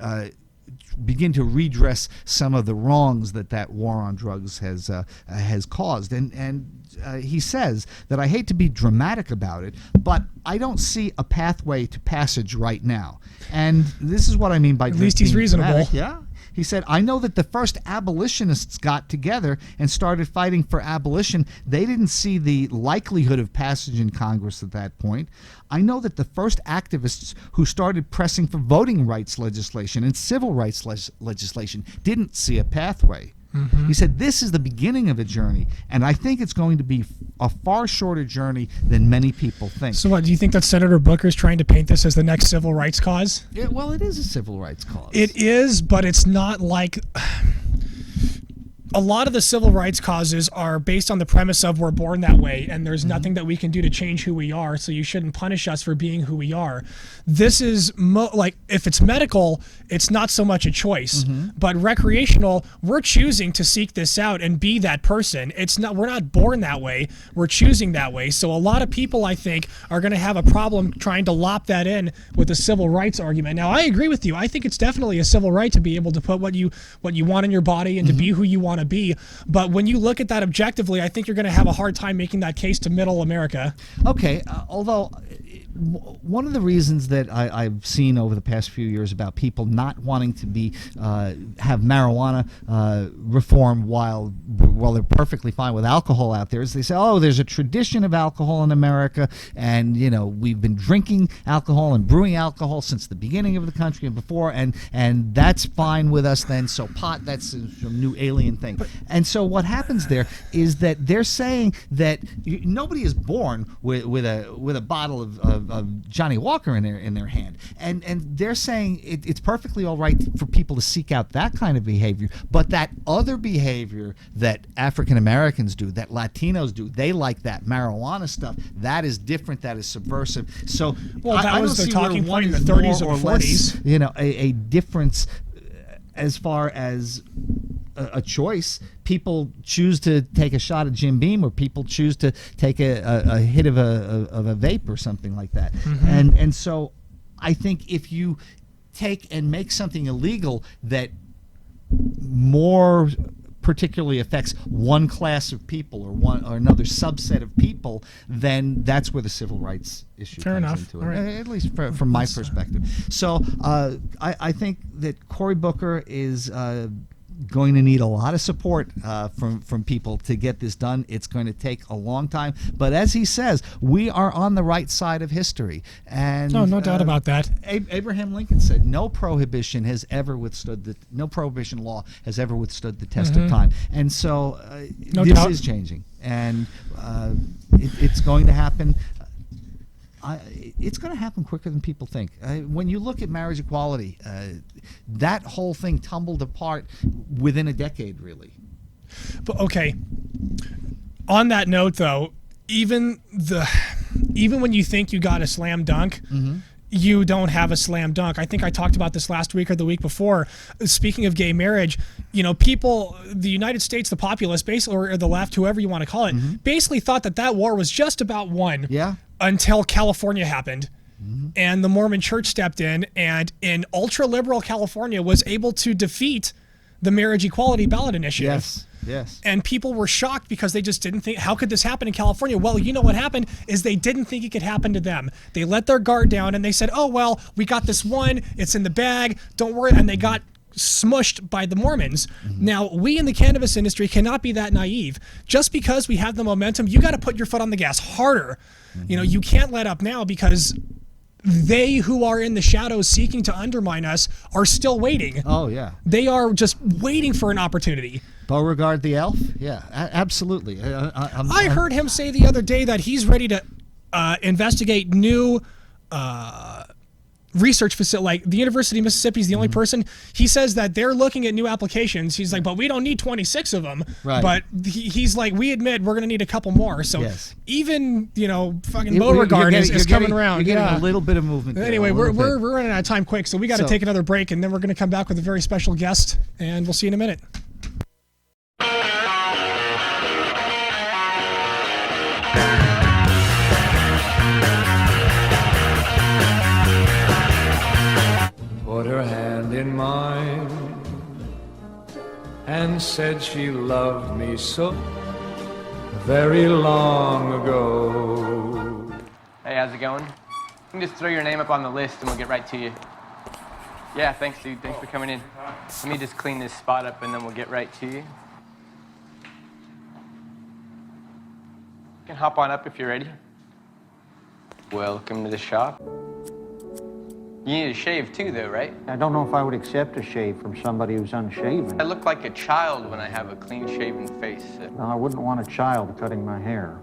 begin to redress some of the wrongs that war on drugs has caused. And he says that I hate to be dramatic about it, but I don't see a pathway to passage right now. And this is what I mean by at least he's reasonable. Dramatic. Yeah. He said, I know that the first abolitionists got together and started fighting for abolition. They didn't see the likelihood of passage in Congress at that point. I know that the first activists who started pressing for voting rights legislation and civil rights legislation didn't see a pathway. Mm-hmm. He said, this is the beginning of a journey, and I think it's going to be a far shorter journey than many people think. So what, do you think that Senator Booker is trying to paint this as the next civil rights cause? Well, it is a civil rights cause. It is, but it's not like... A lot of the civil rights causes are based on the premise of we're born that way and there's nothing that we can do to change who we are, so you shouldn't punish us for being who we are. This is like, if it's medical, it's not so much a choice, but recreational, we're choosing to seek this out and be that person. We're not born that way, we're choosing that way. So a lot of people, I think, are going to have a problem trying to lop that in with the civil rights argument. Now, I agree with you. I think it's definitely a civil right to be able to put what you want in your body and to be who you want to be. But when you look at that objectively, I think you're going to have a hard time making that case to middle America. Okay, although one of the reasons that I've seen over the past few years about people not wanting to have marijuana reform while they're perfectly fine with alcohol out there is they say, oh, there's a tradition of alcohol in America, and we've been drinking alcohol and brewing alcohol since the beginning of the country and before, and that's fine with us then. So pot, that's some new alien thing. And so what happens there is that they're saying that nobody is born with a bottle of Johnny Walker in their hand, and they're saying it's perfectly all right for people to seek out that kind of behavior, but that other behavior that African Americans do, that Latinos do, they like that marijuana stuff. That is different. That is subversive. So that was the talking point in the 30s or 40s. A difference as far as a choice. People choose to take a shot of Jim Beam, or people choose to take a hit of a vape or something like that. And so I think if you take and make something illegal that more particularly affects one class of people or another subset of people, then that's where the civil rights issue comes into it. Right. At least from my perspective. So I think that Cory Booker is going to need a lot of support from people to get this done. It's going to take a long time, but as he says, we are on the right side of history. And no doubt about that. Abraham Lincoln said, no prohibition law has ever withstood the test of time. And so this is changing, and it's going to happen. It's going to happen quicker than people think. When you look at marriage equality, that whole thing tumbled apart within a decade, really. But okay, on that note, though, even even when you think you got a slam dunk, you don't have a slam dunk. I think I talked about this last week or the week before. Speaking of gay marriage, people, the United States, the populace, basically, or the left, whoever you want to call it, basically thought that war was just about won until California happened. And the Mormon church stepped in, and in ultra-liberal California was able to defeat the marriage equality ballot initiative. Yes. And people were shocked because they just didn't think, how could this happen in California? Well, you know what happened is they didn't think it could happen to them. They let their guard down and they said, oh, well, we got this one. It's in the bag. Don't worry. And they got smushed by the Mormons. Now, we in the cannabis industry cannot be that naive. Just because we have the momentum, you got to put your foot on the gas harder. You can't let up now, because they who are in the shadows seeking to undermine us are still waiting. Oh, yeah. They are just waiting for an opportunity. Beauregard the elf? Yeah, absolutely. I heard him say the other day that he's ready to investigate new research facility. Like the University of Mississippi is the only person. He says that they're looking at new applications. He's like, but we don't need 26 of them. Right. But he's like, we admit we're going to need a couple more. So even, fucking Beauregard is coming around. You're getting a little bit of movement there. Anyway, we're running out of time quick, so we got to take another break, and then we're going to come back with a very special guest, and we'll see you in a minute. Put her hand in mine and said she loved me so very long ago. Hey, how's it going? You can just throw your name up on the list and we'll get right to you. Yeah, thanks, dude. Thanks for coming in. Let me just clean this spot up and then we'll get right to you. You can hop on up if you're ready. Welcome to the shop. You need a shave too, though, right? I don't know if I would accept a shave from somebody who's unshaven. I look like a child when I have a clean-shaven face. No, I wouldn't want a child cutting my hair.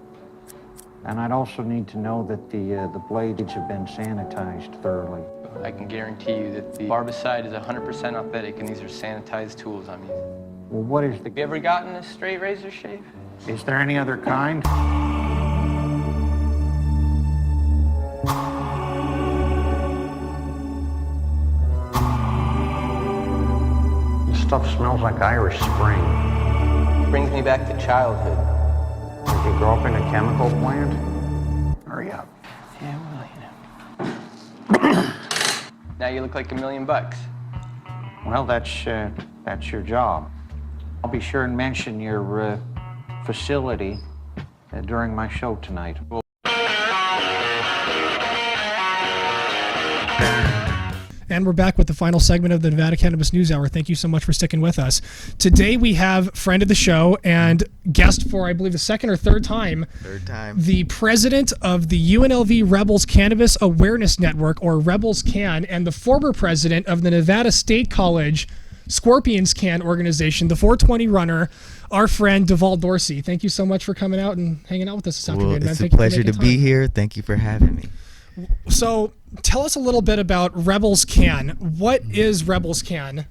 And I'd also need to know that the blades have been sanitized thoroughly. I can guarantee you that the barbicide is 100% authentic, and these are sanitized tools I'm using. Well, what is the... Have you ever gotten a straight razor shave? Is there any other kind? This stuff smells like Irish Spring. Brings me back to childhood. Did you grow up in a chemical plant? Hurry up. Yeah, well, you know. Now you look like $1 million. Well, that's your job. I'll be sure and mention your facility during my show tonight. And we're back with the final segment of the Nevada Cannabis News Hour. Thank you so much for sticking with us. Today we have friend of the show and guest for, I believe, the second or third time. The president of the UNLV Rebels Cannabis Awareness Network, or Rebels Can, and the former president of the Nevada State College Scorpions Can organization, the 420 runner, our friend Duval Dorsey. Thank you so much for coming out and hanging out with us this afternoon, man. It's a pleasure to be here. Thank you for having me. So tell us a little bit about Rebels Can. What is Rebels Can?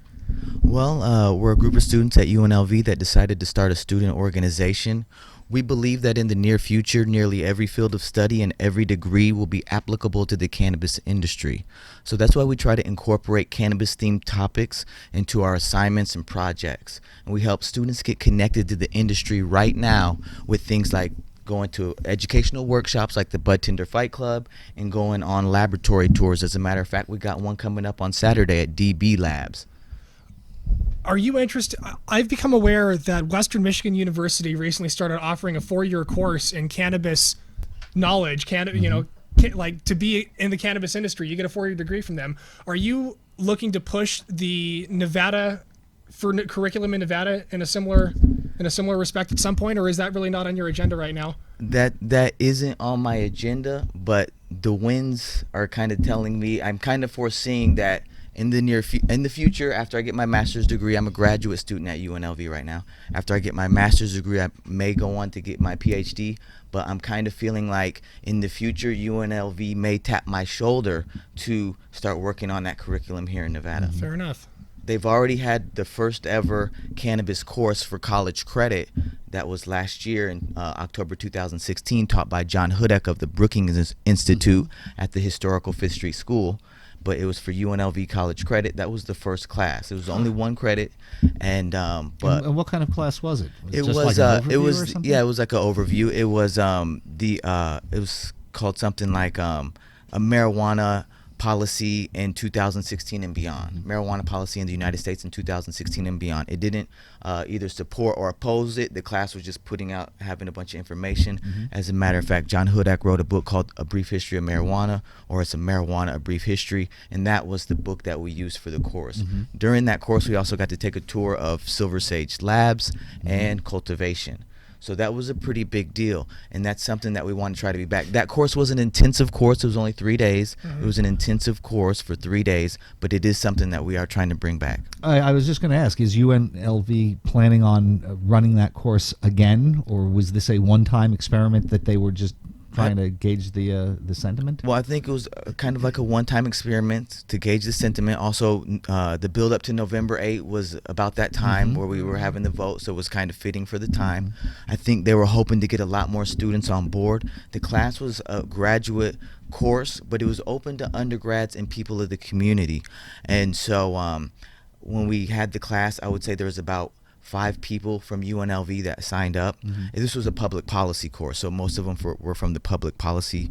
Well, we're a group of students at UNLV that decided to start a student organization. We believe that in the near future, nearly every field of study and every degree will be applicable to the cannabis industry. So that's why we try to incorporate cannabis-themed topics into our assignments and projects. And we help students get connected to the industry right now with things like going to educational workshops like the Bud Tender Fight Club and going on laboratory tours. As a matter of fact, we got one coming up on Saturday at DB Labs. Are you interested? I've become aware that Western Michigan University recently started offering a 4-year course in cannabis knowledge. Like to be in the cannabis industry, you get a 4-year degree from them. Are you looking to push the Nevada curriculum in Nevada in a similar respect at some point, or is that really not on your agenda right now? That isn't on my agenda, but the winds are kind of telling me, I'm kind of foreseeing that in the future, after I get my master's degree, I'm a graduate student at UNLV right now. After I get my master's degree, I may go on to get my PhD, but I'm kind of feeling like in the future, UNLV may tap my shoulder to start working on that curriculum here in Nevada. Fair enough. they've already had the first ever cannabis course for college credit that was last year in October 2016, taught by John Hudak of the Brookings Institute at the historical Fifth Street School. But it was for UNLV college credit. That was the first class. It was only one credit, and and what kind of class was it? It just was like an it overview was or something? yeah, it was like an overview. It was it was called something like a marijuana policy in 2016 and beyond. Marijuana policy in the United States in 2016 and beyond. It didn't either support or oppose it. The class was just having a bunch of information. As a matter of fact, John Hudak wrote a book called A Brief History of Marijuana, or It's a Marijuana, A Brief History, and that was the book that we used for the course. During that course, we also got to take a tour of Silver Sage Labs and cultivation. So that was a pretty big deal, and that's something that we want to try to be back. That course was an intensive course. It was only 3 days. It was an intensive course for 3 days, but it is something that we are trying to bring back. I was just going to ask, is UNLV planning on running that course again, or was this a one-time experiment that they were just trying to gauge the sentiment? Well, I think it was kind of like a one-time experiment to gauge the sentiment. Also, the build up to November 8 was about that time where we were having the vote, so it was kind of fitting for the time. I think they were hoping to get a lot more students on board. The class was a graduate course, but it was open to undergrads and people of the community. And so when we had the class, I would say there was about 5 people from UNLV that signed up. This was a public policy course, so most of them were from the public policy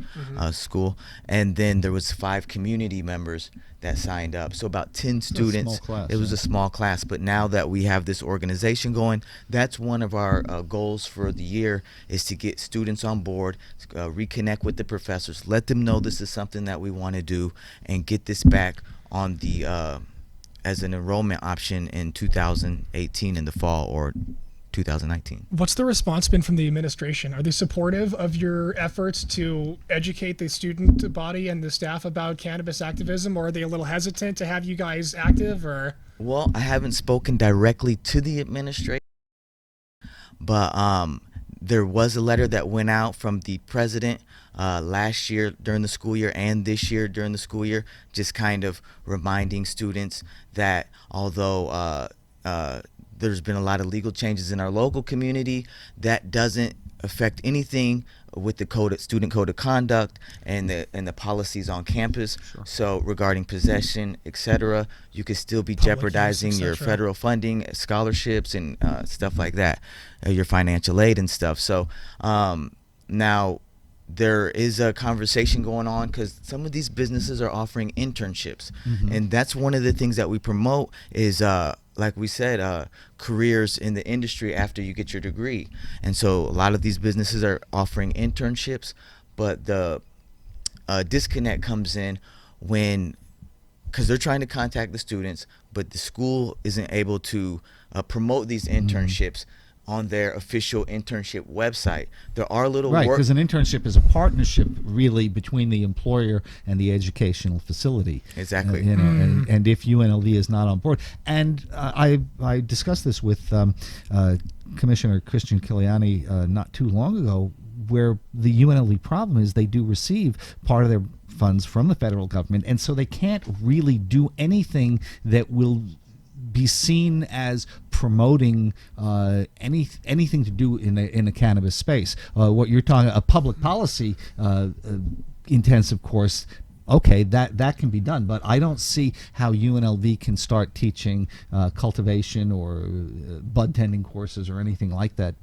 school. And then there was 5 community members that signed up, so about 10 students. Small class, it was a small class, but now that we have this organization going, that's one of our goals for the year, is to get students on board, reconnect with the professors, let them know this is something that we want to do, and get this back on the as an enrollment option in 2018 in the fall or 2019. What's the response been from the administration? Are they supportive of your efforts to educate the student body and the staff about cannabis activism, or are they a little hesitant to have you guys active? Or Well, I haven't spoken directly to the administration, but there was a letter that went out from the president last year during the school year and this year during the school year, just kind of reminding students that although there's been a lot of legal changes in our local community, that doesn't affect anything with the student code of conduct and the policies on campus. So regarding possession, etc., you could still be Public jeopardizing use, your etc. federal funding, scholarships, and stuff like that, your financial aid and stuff. So now there is a conversation going on because some of these businesses are offering internships, and that's one of the things that we promote is like we said, careers in the industry after you get your degree. And so a lot of these businesses are offering internships, but the disconnect comes in because they're trying to contact the students, but the school isn't able to promote these internships on their official internship website. There are little Right, because an internship is a partnership really between the employer and the educational facility. Exactly. And if UNLV is not on board, and I discussed this with Commissioner Christian Kiliani not too long ago, where the UNLV problem is they do receive part of their funds from the federal government, and so they can't really do anything that will be seen as promoting anything to do in a cannabis space. What you're talking, a public policy intensive course, okay, that can be done, but I don't see how UNLV can start teaching cultivation or bud tending courses or anything like that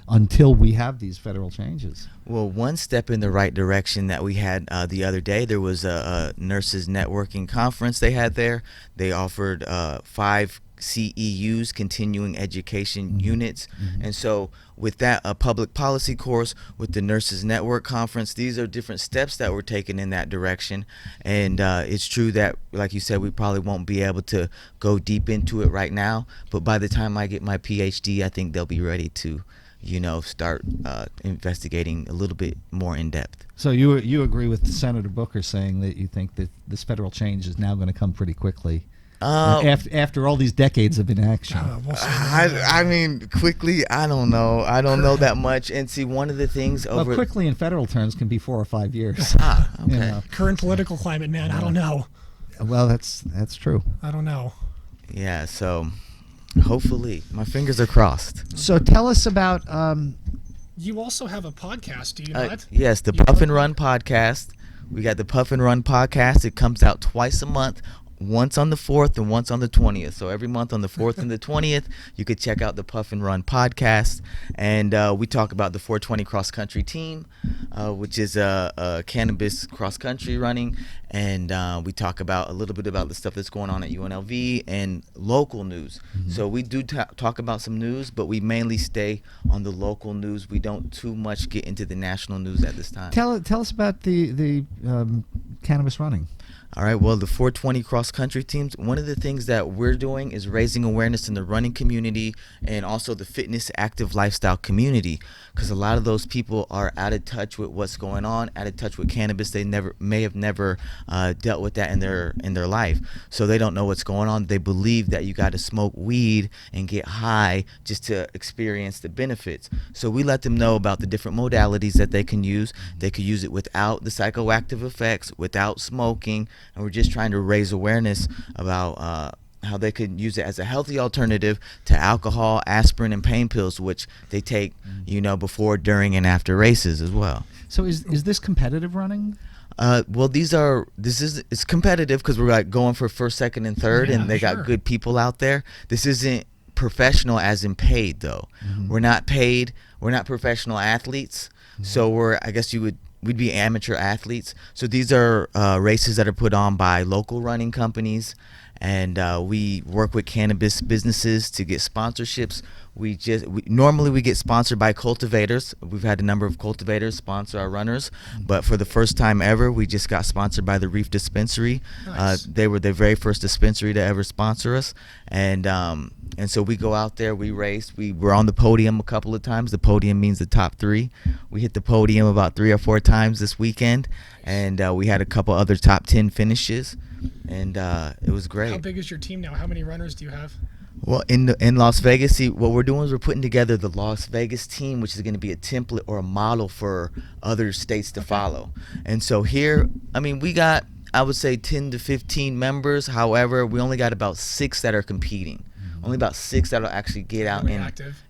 until we have these federal changes. Well, one step in the right direction that we had the other day, there was a nurses networking conference they had there. They offered 5 CEUs, continuing education units. And so with that, a public policy course, with the Nurses Network Conference, these are different steps that were taken in that direction. And it's true that, like you said, we probably won't be able to go deep into it right now, but by the time I get my PhD, I think they'll be ready to start investigating a little bit more in depth. So you agree with Senator Booker saying that you think that this federal change is now going to come pretty quickly after all these decades of inaction? I mean, quickly, I don't know. I don't know that much. And see, one of the things over... Well, quickly in federal terms can be 4 or 5 years. Okay. Current political climate, man, I don't know. Well, that's true. I don't know. Yeah, so hopefully, my fingers are crossed. So tell us about. You also have a podcast, do you not? Yes, the Puff and Run podcast. We got the Puff and Run podcast. It comes out twice a month, once on the 4th and once on the 20th. So every month on the 4th and the 20th, you could check out the Puff and Run podcast. And we talk about the 420 cross country team, which is a cannabis cross country running. And we talk about a little bit about the stuff that's going on at UNLV and local news. Mm-hmm. So we do talk about some news, but we mainly stay on the local news. We don't too much get into the national news at this time. Tell us about the cannabis running. All right, well, the 420 cross-country teams, one of the things that we're doing is raising awareness in the running community and also the fitness active lifestyle community, because a lot of those people are out of touch with what's going on, out of touch with cannabis. They may have never dealt with that in their life, so they don't know what's going on. They believe that you got to smoke weed and get high just to experience the benefits. So we let them know about the different modalities that they can use. They could use it without the psychoactive effects, without smoking. And we're just trying to raise awareness about how they could use it as a healthy alternative to alcohol, aspirin, and pain pills, which they take, before, during, and after races as well. So is this competitive running? Well, it's competitive because we're like going for first, second, and third, and they got good people out there. This isn't professional as in paid though. Mm-hmm. We're not paid. We're not professional athletes. Mm-hmm. So we'd be amateur athletes. So these are races that are put on by local running companies, and we work with cannabis businesses to get sponsorships. Normally we get sponsored by cultivators. We've had a number of cultivators sponsor our runners, but for the first time ever, we just got sponsored by the Reef Dispensary. Nice. They were the very first dispensary to ever sponsor us, and so we go out there, we race. We were on the podium a couple of times. The podium means the top 3. We hit the podium about 3 or 4 times this weekend, and we had a couple other top 10 finishes, and it was great. How big is your team now? How many runners do you have? Well, in Las Vegas, see, what we're doing is we're putting together the Las Vegas team, which is going to be a template or a model for other states to follow. And so here, we got, I would say, 10 to 15 members. However, we only got about 6 that are competing. Only about 6 that'll actually get out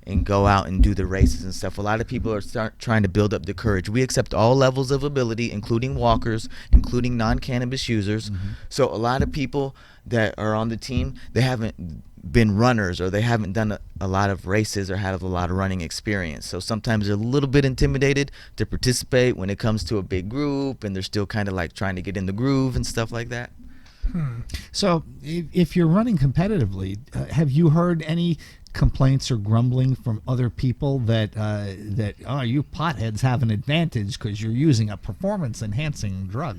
and go out and do the races and stuff. A lot of people are trying to build up the courage. We accept all levels of ability, including walkers, including non-cannabis users. Mm-hmm. So a lot of people that are on the team, they haven't been runners, or they haven't done a lot of races or had a lot of running experience. So sometimes they're a little bit intimidated to participate when it comes to a big group, and they're still kind of like trying to get in the groove and stuff like that. So if you're running competitively, have you heard any complaints or grumbling from other people that you potheads have an advantage because you're using a performance enhancing drug?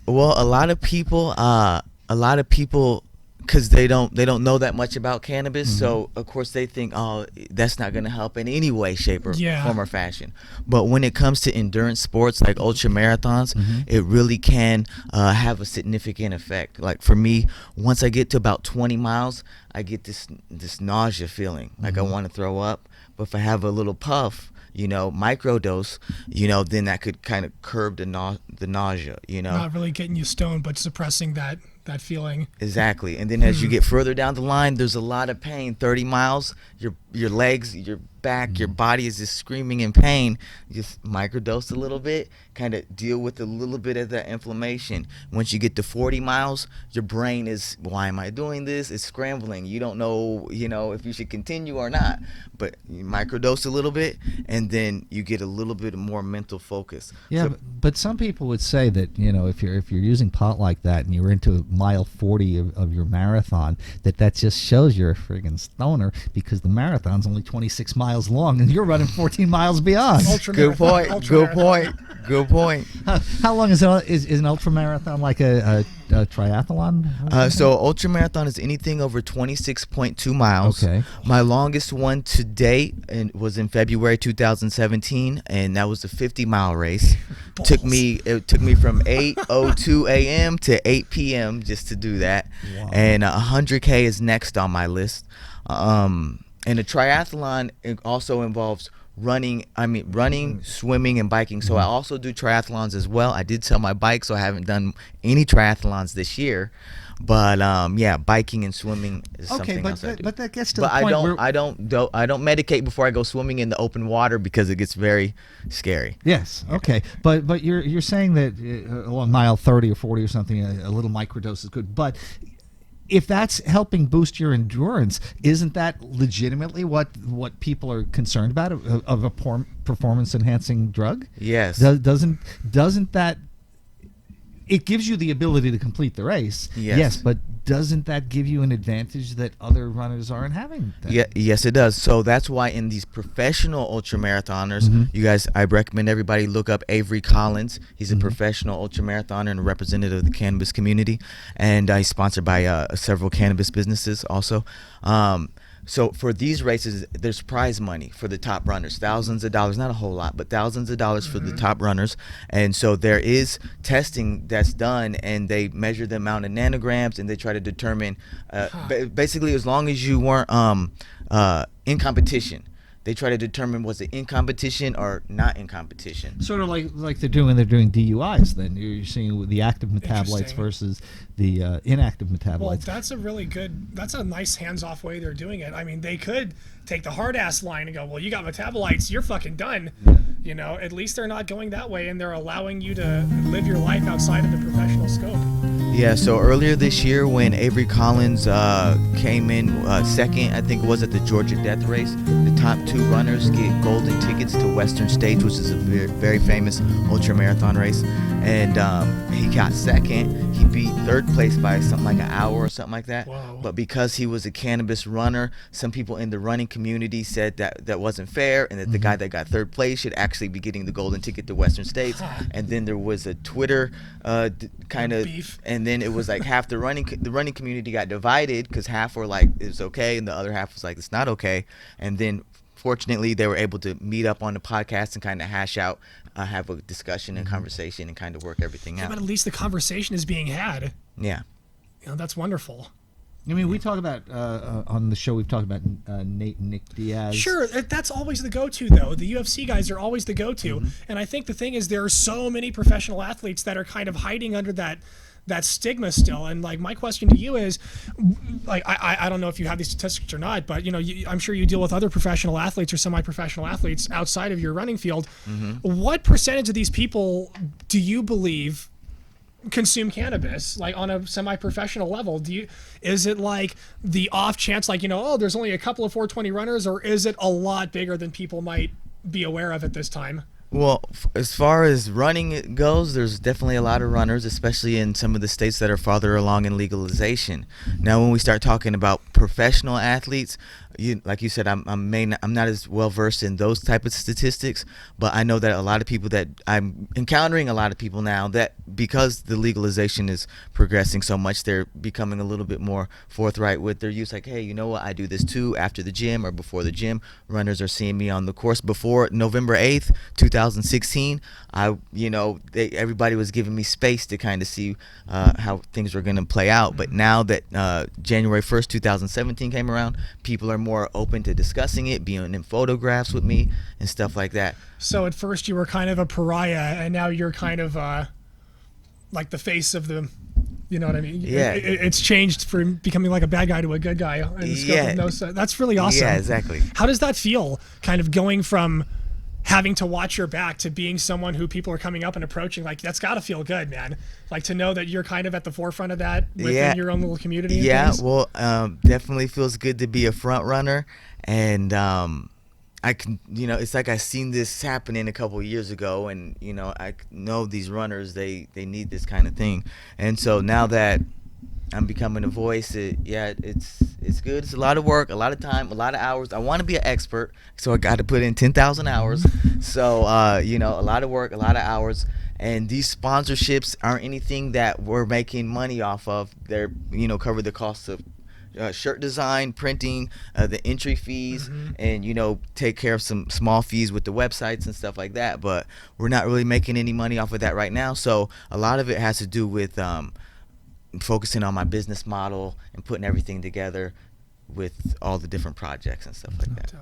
Well, a lot of people because they don't know that much about cannabis, mm-hmm. So of course they think, oh, that's not going to help in any way, shape, or form or fashion. But when it comes to endurance sports like ultra marathons, mm-hmm. it really can have a significant effect. Like for me, once I get to about 20 miles, I get this nausea feeling, like mm-hmm. I want to throw up. But if I have a little puff, microdose, then that could kind of curb the nausea, Not really getting you stoned, but suppressing that feeling. Exactly. And then as you get further down the line, there's a lot of pain. 30 miles, your legs, your back, your body is just screaming in pain. Just microdose a little bit, kind of deal with a little bit of that inflammation. Once you get to 40 miles, your brain is, why am I doing this? It's scrambling. You don't know, if you should continue or not. But you microdose a little bit, and then you get a little bit more mental focus. Yeah, but some people would say that, if you're using pot like that and you're into mile 40 of your marathon, that just shows you're a friggin' stoner, because the marathon's only 26 miles long and you're running 14 miles beyond. Good point. How long is an ultra marathon, like a triathlon? So ultra marathon is anything over 26.2 miles. Okay. My longest one to date was in February 2017, and that was a 50-mile race. It took me from 8:02 a.m. to 8 p.m. just to do that. Wow. And 100K is next on my list. And a triathlon, it also involves running, swimming, and biking. So I also do triathlons as well. I did sell my bike, so I haven't done any triathlons this year. But biking and swimming is something else I do. But that gets to the point where I don't medicate before I go swimming in the open water because it gets very scary. Yes. Okay. But you're saying that mile 30 or 40 or something, a little microdose is good. But if that's helping boost your endurance, isn't that legitimately what people are concerned about of a performance enhancing drug? Yes. Doesn't that, it gives you the ability to complete the race? Yes, but doesn't that give you an advantage that other runners aren't having? Yeah, yes, it does. So that's why in these professional ultramarathoners, you guys, I recommend everybody look up Avery Collins. He's a professional ultramarathoner and a representative of the cannabis community, and he's sponsored by several cannabis businesses also. So for these races, there's prize money for the top runners, thousands of dollars, not a whole lot, but thousands of dollars for the top runners. And so there is testing that's done, and they measure the amount of nanograms, and they try to determine, basically, as long as you weren't in competition. They try to determine was it in competition or not in competition. Sort of like they're doing DUIs. Then you're seeing the active metabolites versus the inactive metabolites. Well, that's a nice hands-off way they're doing it. I mean, they could take the hard-ass line and go, well, you got metabolites, you're fucking done. You know, at least they're not going that way, and they're allowing you to live your life outside of the professional scope. Yeah, so earlier this year when Avery Collins came in second, I think it was at the Georgia Death Race, the top two runners get golden tickets to Western States, which is a very famous ultramarathon race. And he got second. He beat third place by something like an hour or something like that. Whoa. But because he was a cannabis runner, some people in the running community said that wasn't fair, and that the guy that got third place should actually be getting the golden ticket to Western States. And then there was a Twitter kind of beef. And then it was like half the running community got divided because half were like it's okay, and the other half was like it's not okay. And then fortunately they were able to meet up on the podcast and kind of hash out, have a discussion and conversation and kind of work everything out. But at least the conversation is being had. Yeah. You know, that's wonderful. I mean, we talk about on the show. We've talked about Nick Diaz. Sure, that's always the go-to, though. The UFC guys are always the go-to, and I think the thing is there are so many professional athletes that are kind of hiding under that stigma still. And like my question to you is, like I don't know if you have these statistics or not, but you know I'm sure you deal with other professional athletes or semi-professional athletes outside of your running field. What percentage of these people do you believe consume cannabis, like on a semi-professional level? Is it like the off chance, like, you know, oh, there's only a couple of 420 runners, or is it a lot bigger than people might be aware of at this time? Well, as far as running goes, there's definitely a lot of runners, especially in some of the states that are farther along in legalization. Now, when we start talking about professional athletes, like you said, I'm not as well versed in those type of statistics, but I know that a lot of people that I'm encountering, a lot of people now that because the legalization is progressing so much, they're becoming a little bit more forthright with their use. Like, hey, you know what? I do this too after the gym or before the gym. Runners are seeing me on the course. Before November 8th, 2016, everybody was giving me space to kind of see how things were going to play out. But now that January 1st, 2017 came around, people are more open to discussing it, being in photographs with me and stuff like that. So at first you were kind of a pariah, and now you're kind of like the face of the, you know what I mean? Yeah. It's changed from becoming like a bad guy to a good guy. In the scope of that's really awesome. Yeah, exactly. How does that feel, kind of going from having to watch your back to being someone who people are coming up and approaching? Like, that's got to feel good, man. Like, to know that you're kind of at the forefront of that within your own little community. Yeah, well, definitely feels good to be a front runner. And I can, it's like I seen this happening a couple of years ago, and, I know these runners, they need this kind of thing. And so now that I'm becoming a voice, it's good. It's a lot of work, a lot of time, a lot of hours. I want to be an expert, so I got to put in 10,000 hours. So, a lot of work, a lot of hours. And these sponsorships aren't anything that we're making money off of. They're, cover the costs of shirt design, printing, the entry fees, and, take care of some small fees with the websites and stuff like that. But we're not really making any money off of that right now. So a lot of it has to do with focusing on my business model and putting everything together with all the different projects and stuff like that.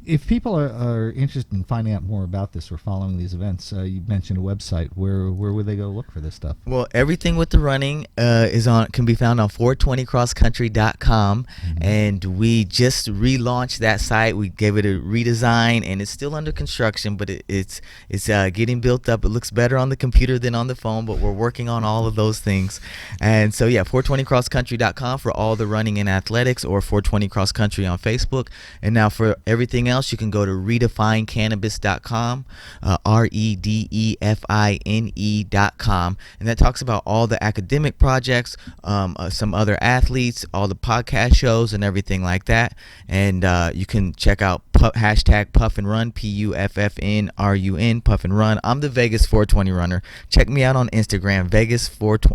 If people are interested in finding out more about this or following these events, you mentioned a website. Where would they go look for this stuff? Well, everything with the running can be found on 420crosscountry.com, and we just relaunched that site. We gave it a redesign, and it's still under construction, but it's getting built up. It looks better on the computer than on the phone, but we're working on all of those things. And so 420crosscountry.com for all the running and athletics, or 420 Cross Country on Facebook. And now for everything else, you can go to redefinecannabis.com, redefine.com, and that talks about all the academic projects, some other athletes, all the podcast shows, and everything like that. And you can check out hashtag Puff and Run, PUFFNRUN, Puff and Run. I'm the Vegas 420 runner. Check me out on Instagram,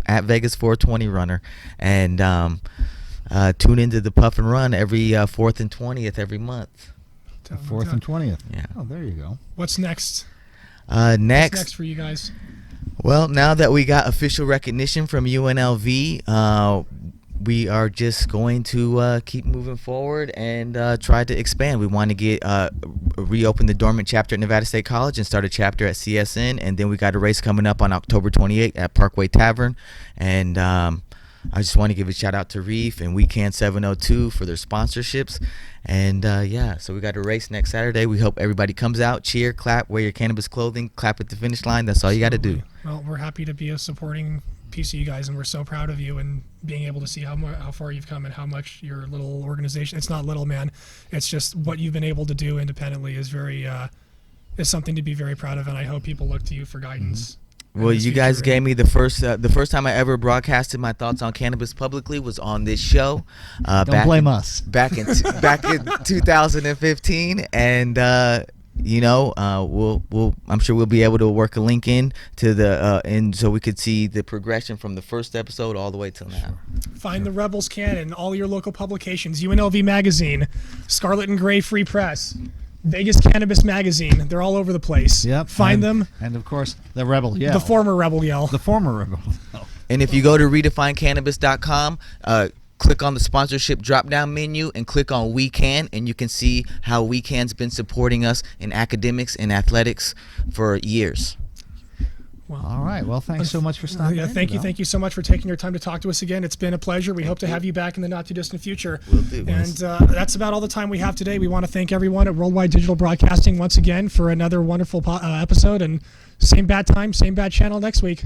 at Vegas 420 runner, and tune into the Puff and Run every 4th and 20th every month. 4th and 20th. Yeah. Oh, there you go. What's next? What's next for you guys? Well, now that we got official recognition from UNLV, we are just going to keep moving forward and try to expand. We want to get reopen the dormant chapter at Nevada State College and start a chapter at CSN, and then we got a race coming up on October 28th at Parkway Tavern, and I just want to give a shout out to Reef and Weekend 702 for their sponsorships. And so we got a race next Saturday. We hope everybody comes out, cheer, clap, wear your cannabis clothing, clap at the finish line. That's all you got to do. Well, we're happy to be a supporting piece of you guys, and we're so proud of you and being able to see how far you've come and how much your little organization, it's not little, man, it's just what you've been able to do independently is is something to be very proud of, and I hope people look to you for guidance. Well, you guys gave me the first time I ever broadcasted my thoughts on cannabis publicly was on this show. Don't blame us. Back in 2015, and I'm sure we'll be able to work a link in to the and so we could see the progression from the first episode all the way till now. Find the Rebels Canon, all your local publications, UNLV Magazine, Scarlet and Gray Free Press, Vegas Cannabis Magazine. They're all over the place. Yep. Find them. And, of course, the Rebel Yell. The former Rebel Yell. The former Rebel Yell. And if you go to redefinecannabis.com, click on the sponsorship drop-down menu and click on We Can, and you can see how We Can's been supporting us in academics and athletics for years. Well, all right. Well, thanks so much for stopping in. Thank you so much for taking your time to talk to us again. It's been a pleasure. We hope to have you back in the not-too-distant future. Will do. And that's about all the time we have today. We want to thank everyone at Worldwide Digital Broadcasting once again for another wonderful episode. And same bad time, same bad channel next week.